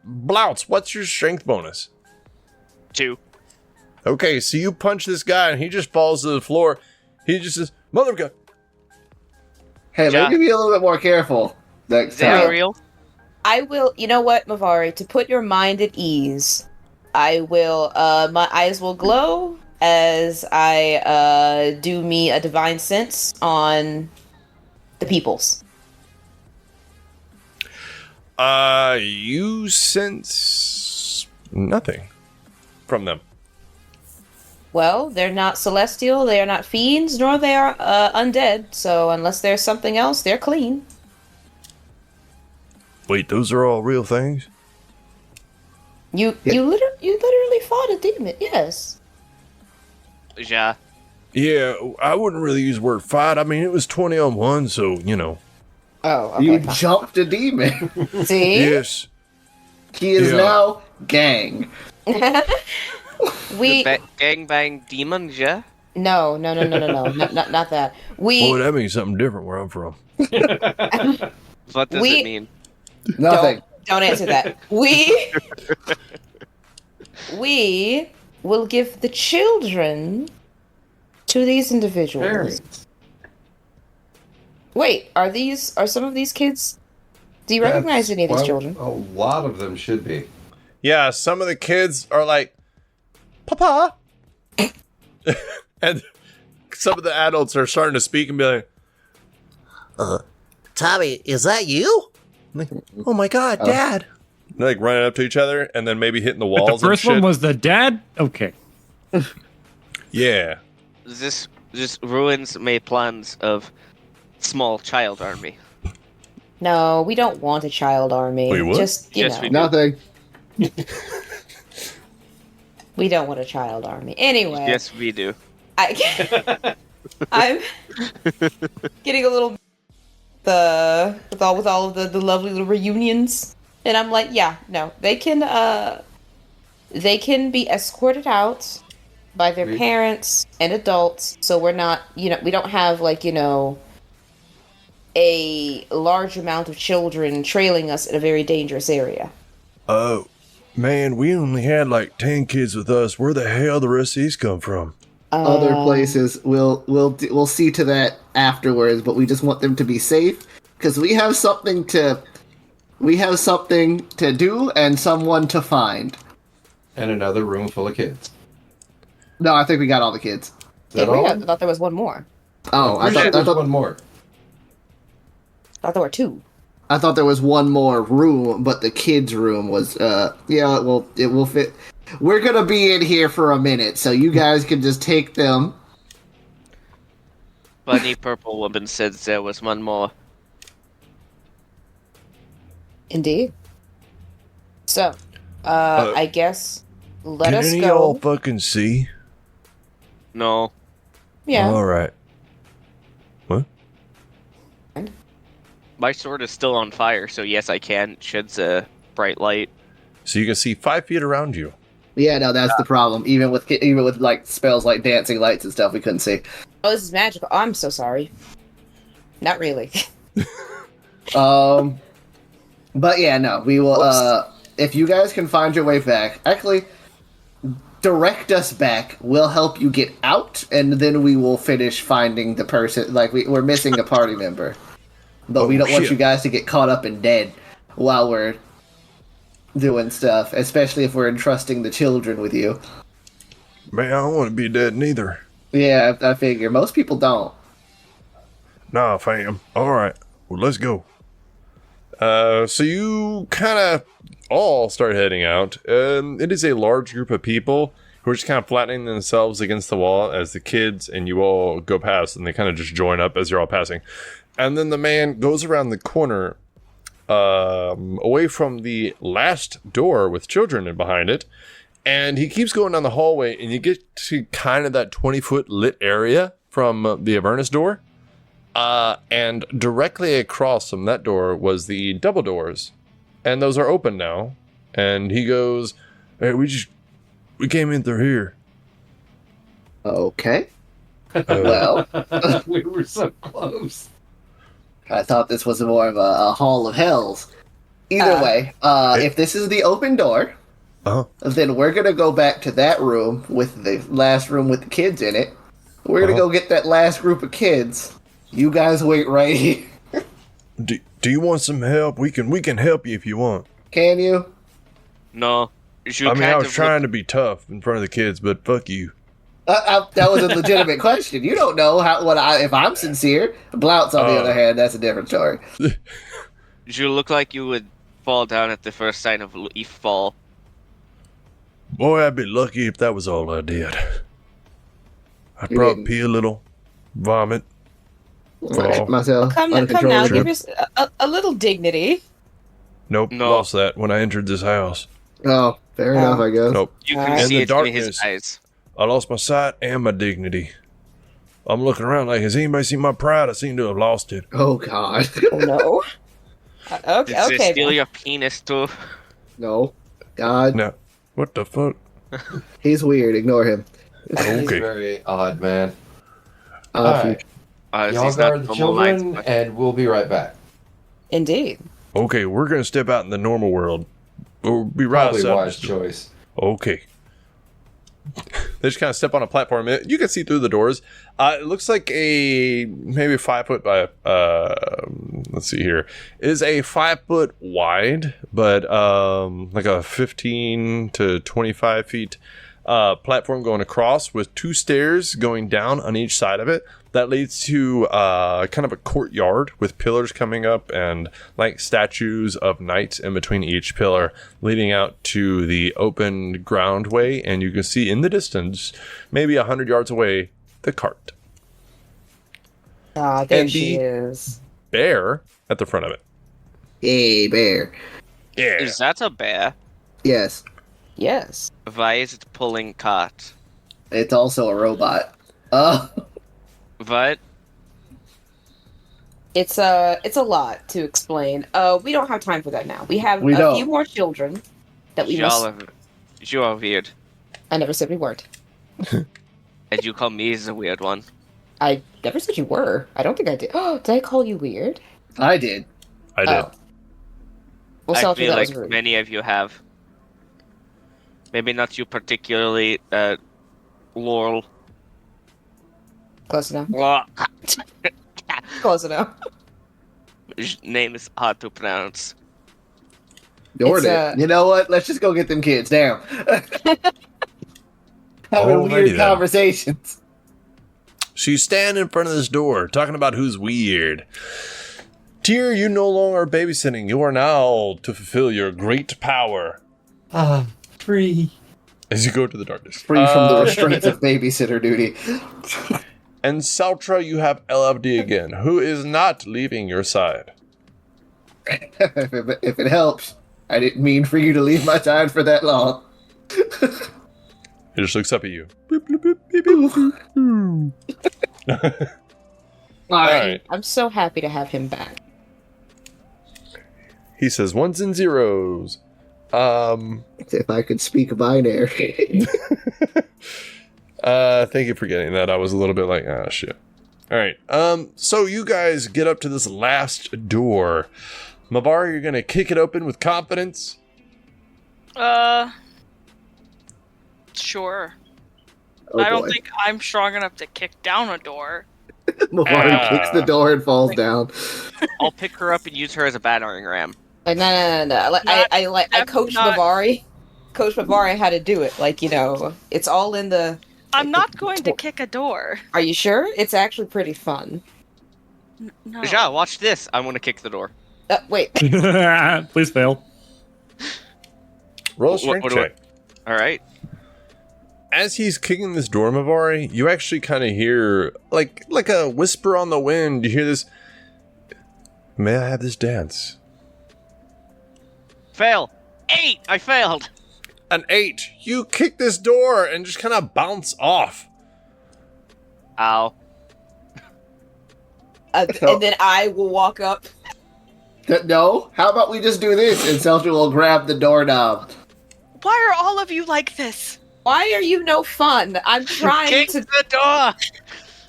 Blouts, what's your strength bonus? 2. Okay, so you punch this guy, and he just falls to the floor. He just says, motherfucker. Hey, Yeah. maybe be a little bit more careful next Is that time. real? I will. You know what, Mavari? To put your mind at ease, I will. My eyes will glow as I do me a divine sense on the peoples. You sense nothing from them. Well, they're not celestial, they are not fiends, nor they are undead. So unless there's something else, they're clean. Wait, those are all real things? You literally fought a demon. Yes. Ja. Yeah, I wouldn't really use the word fight. I mean, it was 20 on 1, so, you know. Oh, okay. You jumped a demon. See? Yes. He is Yeah. now gang. We Gangbang demons, yeah? no, not that. We Boy, that means something different where I'm from. What does We- it mean? Nothing. don't answer that. We will give the children to these individuals. Wait, are some of these kids? Do you recognize any of these Well, children? A lot of them should be. Yeah, some of the kids are like, Papa. And some of the adults are starting to speak and be like, Tommy, is that you? like, oh my God, Dad. They're like running up to each other and then maybe hitting the walls The first and shit. one was the dad? Okay. Yeah. This ruins my plans of small child army. No, we don't want a child army. Wait, what? Just you Yes, know, we do. Nothing. we don't want a child army. Anyway, Yes, we do. I'm getting a little with all of the lovely little reunions, and I'm like, yeah, no, they can be escorted out by their parents and adults, so we're not, we don't have like, a large amount of children trailing us in a very dangerous area. Oh, man, we only had like 10 kids with us. Where the hell the rest of these come from? Other places we'll see to that afterwards, but we just want them to be safe because we have something to We have something to do and someone to find. And another room full of kids. No, I think we got all the kids. Is that Yeah, all? I thought there was one more. Oh, I'm pretty sure there's one more. I thought there were two. I thought there was one more room, but the kids' room was, yeah, well, it will fit. We're gonna be in here for a minute, so you guys can just take them. Bunny Purple Woman said there was one more. Indeed. So, I guess let us Can any go. of y'all fucking see? No. Yeah. All right. What? My sword is still on fire, so yes, I can. It sheds a bright light. So you can see 5 feet around you. Yeah, no, that's the problem. Even with like spells like dancing lights and stuff, we couldn't see. Oh, this is magical. Oh, I'm so sorry. Not really. But yeah, no, we will. If you guys can find your way back, actually, direct us back. We'll help you get out, and then we will finish finding the person. Like we're missing a party member, but we don't want you guys to get caught up and dead while we're doing stuff, especially if we're entrusting the children with you. Man, I don't want to be dead neither. Yeah, I figure most people don't. Nah, fam. All right. Well, let's go. So you kind of all start heading out. It is a large group of people who are just kind of flattening themselves against the wall as the kids and you all go past, and they kind of just join up as you're all passing. And then the man goes around the corner away from the last door with children in behind it, and he keeps going down the hallway, and you get to kind of that 20-foot lit area from the Avernus door. And directly across from that door was the double doors, and those are open now. And he goes, "Hey, we came in through here." Okay. Well, We were so close. I thought this was more of a hall of hells. Either way, if this is the open door, then we're gonna go back to that room with the last room with the kids in it. We're gonna go get that last group of kids. You guys wait right here. Do you want some help? We can help you if you want. Can you? No. I was trying to be tough in front of the kids, but fuck you. That was a legitimate question. You don't know if I'm sincere. Blouts, on the other hand, that's a different story. You look like you would fall down at the first sign of leaf fall. Boy, I'd be lucky if that was all I did. I'd You probably didn't. pee a little, vomit, fall. Myself, Come now, uncontrollably. give us a little dignity. Nope, No. lost that when I entered this house. Oh, fair enough, I guess. Nope. You Alright. can In see the it in his darkness. eyes. I lost my sight and my dignity. I'm looking around like, has anybody seen my pride? I seem to have lost it. Oh, God. Oh, no. Okay, Did they okay. steal your penis too? No. God. Now, what the fuck? He's weird. Ignore him. He's Okay. very odd, man. Future. Alright. Y'all He's not guard the normal minds, children, but- and we'll be right back. Indeed. Okay, we're gonna step out in the normal world. We'll be right Probably outside. wise choice. Okay. They just kind of step on a platform. You can see through the doors. It looks like maybe 5 foot by, let's see here. It is a 5 foot wide, but like a 15 to 25 feet platform going across with 2 stairs going down on each side of it. That leads to kind of a courtyard with pillars coming up and like statues of knights in between each pillar, leading out to the open groundway. And you can see in the distance, maybe 100 yards away, the cart. Ah, there And she the- is. Bear at the front of it. Hey, bear. Yeah. Is that a bear? Yes. Yes. Why is it pulling cart? It's also a robot. What? It's a lot to explain. We don't have time for that now. We have We a don't. few more children that we Y'all must. you are weird. I never said we weren't. And you call me the weird one. I never said you were. I don't think I did. Oh, did I call you weird? I did. I did. Oh. Well, I Celtra, feel that like was rude. many of you have. Maybe not you particularly, Laurel. Close enough. Well, Close enough. his name is hard to pronounce. Darn It's, it. You know what? Let's just go get them kids. Damn. Having Alrighty weird then. conversations. So you stand in front of this door, talking about who's weird. Tyr, you no longer are babysitting. You are now to fulfill your great power. Free. As you go to the darkness. Free from the restraints of babysitter duty. And Celtra, you have LFD again, who is not leaving your side. If it helps, I didn't mean for you to leave my side for that long. He just looks up at you. Boop, bloop, boop, beep, boop, boop. All right. I'm so happy to have him back. He says ones and zeros. If I could speak binary. Thank you for getting that. I was a little bit like, ah, shit. All right. So you guys get up to this last door. Mavar, you're gonna kick it open with confidence. Sure. Oh, I don't boy. think I'm strong enough to kick down a door. Mavari kicks the door and falls down. I'll pick her up and use her as a battering ram. Like, no. Like, I coached Mavari. Coach Mavari how to do it. Like, it's all in the... I'm not going to kick a door. Are you sure? It's actually pretty fun. No. Ja, watch this. I want to kick the door. Wait. Please fail. Roll a strength what do I- check. All right. As he's kicking this door, Mavari, you actually kind of hear like a whisper on the wind. You hear this. May I have this dance? Fail. 8. I failed. An 8. You kick this door and just kind of bounce off. Ow. And then I will walk up. No? How about we just do this and Celtra will grab the doorknob. Why are all of you like this? Why are you no fun? I'm trying Kick to. the door.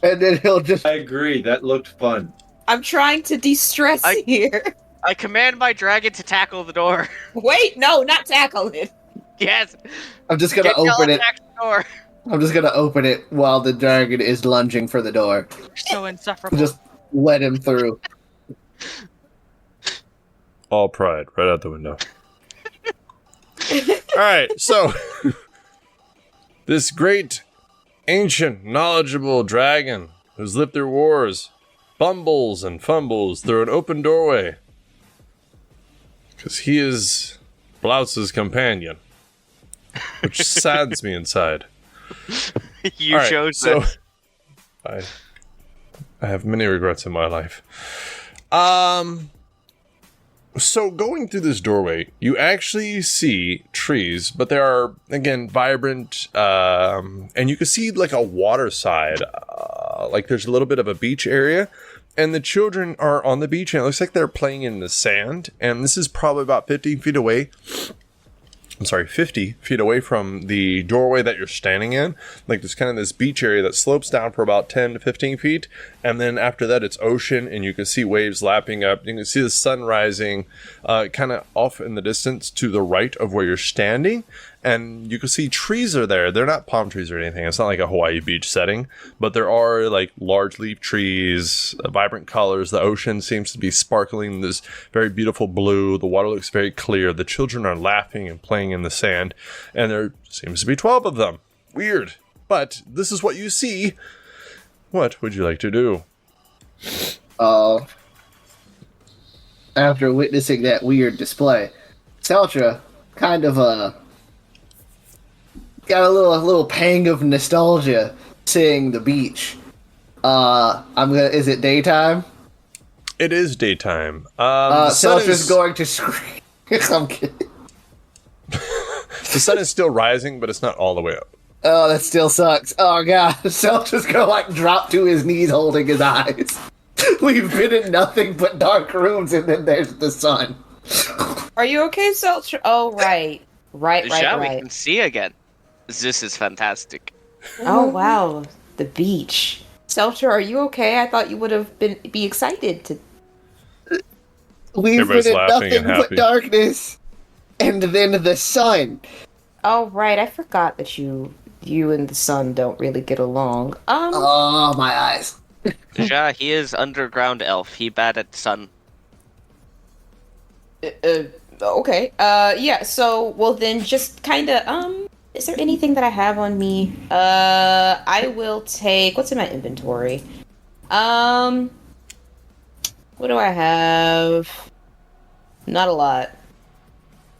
And then he'll just... I agree. That looked fun. I'm trying to de-stress here. I command my dragon to tackle the door. Wait, no, not tackle it. Yes. I'm just gonna Get open it. attack the door. I'm just gonna open it while the dragon is lunging for the door. You're so insufferable. Just let him through. All pride right out the window. All right, so this great, ancient, knowledgeable dragon who's lived through wars bumbles and fumbles through an open doorway because he is Blouse's companion, which saddens me inside. You All right, chose so this. I have many regrets in my life. So going through this doorway, you actually see trees, but they are, again, vibrant, and you can see like a water side, like there's a little bit of a beach area, and the children are on the beach, and it looks like they're playing in the sand, and this is probably about 50 feet away from the doorway that you're standing in. Like there's kind of this beach area that slopes down for about 10 to 15 feet. And then after that, it's ocean and you can see waves lapping up. You can see the sun rising kind of off in the distance to the right of where you're standing. And you can see trees are there. They're not palm trees or anything. It's not like a Hawaii beach setting, but there are like large leaf trees, vibrant colors. The ocean seems to be sparkling this very beautiful blue. The water looks very clear. The children are laughing and playing in the sand, and there seems to be 12 of them. Weird, but this is what you see. What would you like to do? After witnessing that weird display, Celtra kind of got a little pang of nostalgia seeing the beach. Is it daytime? It is daytime. The sun Celtra's going to scream. I'm kidding. The sun is still rising, but it's not all the way up. Oh, that still sucks. Oh god, Celtra's gonna drop to his knees holding his eyes. We've been in nothing but dark rooms, and then there's the sun. Are you okay, Celtra? Oh, right. Right. We can see again. This is fantastic. Oh, wow. The beach. Celtra, are you okay? I thought you would have be excited to... We've Everybody's been in laughing nothing and but happy. darkness. And then the sun. Oh, right. I forgot that you and the sun don't really get along. Oh, my eyes. Ja, he is underground elf. He bad at sun. Okay. Yeah. So, well, then, just kind of. Is there anything that I have on me? I will take. What's in my inventory? What do I have? Not a lot.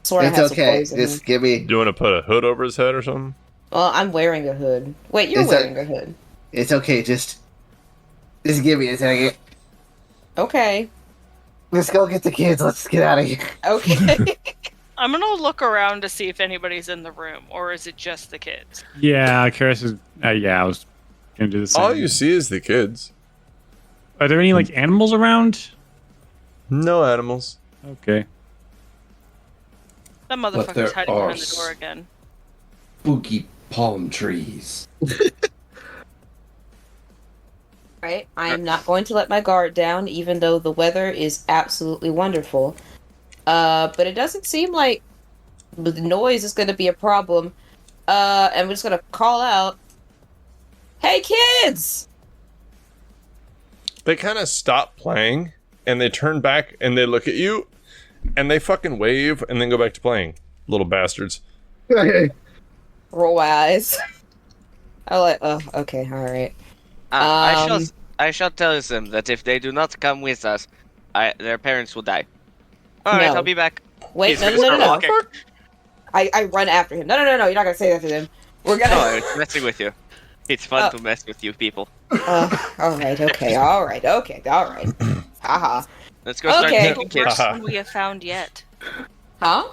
Sort of It's have some okay. clothes in Just me. give me. Do you want to put a hood over his head or something? Well, I'm wearing a hood. Wait, you're It's wearing a hood. It's okay. Just give me a second. Okay. Let's go get the kids. Let's get out of here. Okay. I'm gonna look around to see if anybody's in the room, or is it just the kids? Yeah, Karis is. Yeah, I was gonna do the same. All you see is the kids. Are there any like animals around? No animals. Okay. That there motherfucker's hiding are behind the door again. Spooky palm trees. Right. I am not going to let my guard down, even though the weather is absolutely wonderful. But it doesn't seem like the noise is going to be a problem. And we're just going to call out, "Hey, kids!" They kind of stop playing and they turn back and they look at you and they fucking wave and then go back to playing. Little bastards. Roll my eyes. I'm like, oh, okay, all right. I shall tell them that if they do not come with us, their parents will die. All right, No. I'll be back. Wait, He's no, gonna no, no, start no. walking. I run after him. No, no, no, no. You're not going to say that to them. We're going No, to... it's messing with you. It's fun to mess with you people. All right, okay, all right, okay, all right. Haha. Let's go start Okay. taking kids. Worst one we have found yet. Huh?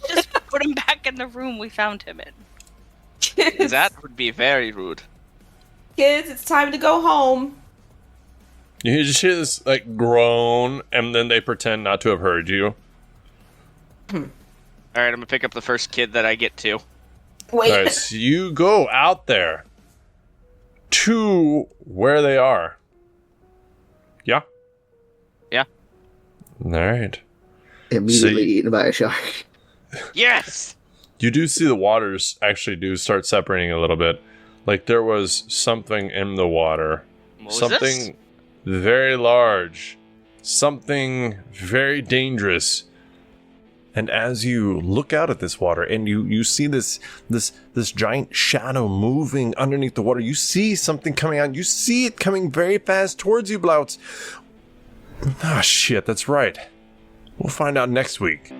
Just put him back in the room we found him in. That would be very rude. Kids, it's time to go home. You just hear this like groan and then they pretend not to have heard you. All right, I'm gonna pick up the first kid that I get to. Wait. All right, so you go out there to where they are. Yeah? Yeah. All right. Immediately See- eaten by a shark. Yes. You do see the waters actually do start separating a little bit. Like there was something in the water. What was Something this? very large. Something very dangerous. And as you look out at this water and you see this giant shadow moving underneath the water, you see something coming out. You see it coming very fast towards you, Blouts. Ah, shit, that's right. We'll find out next week.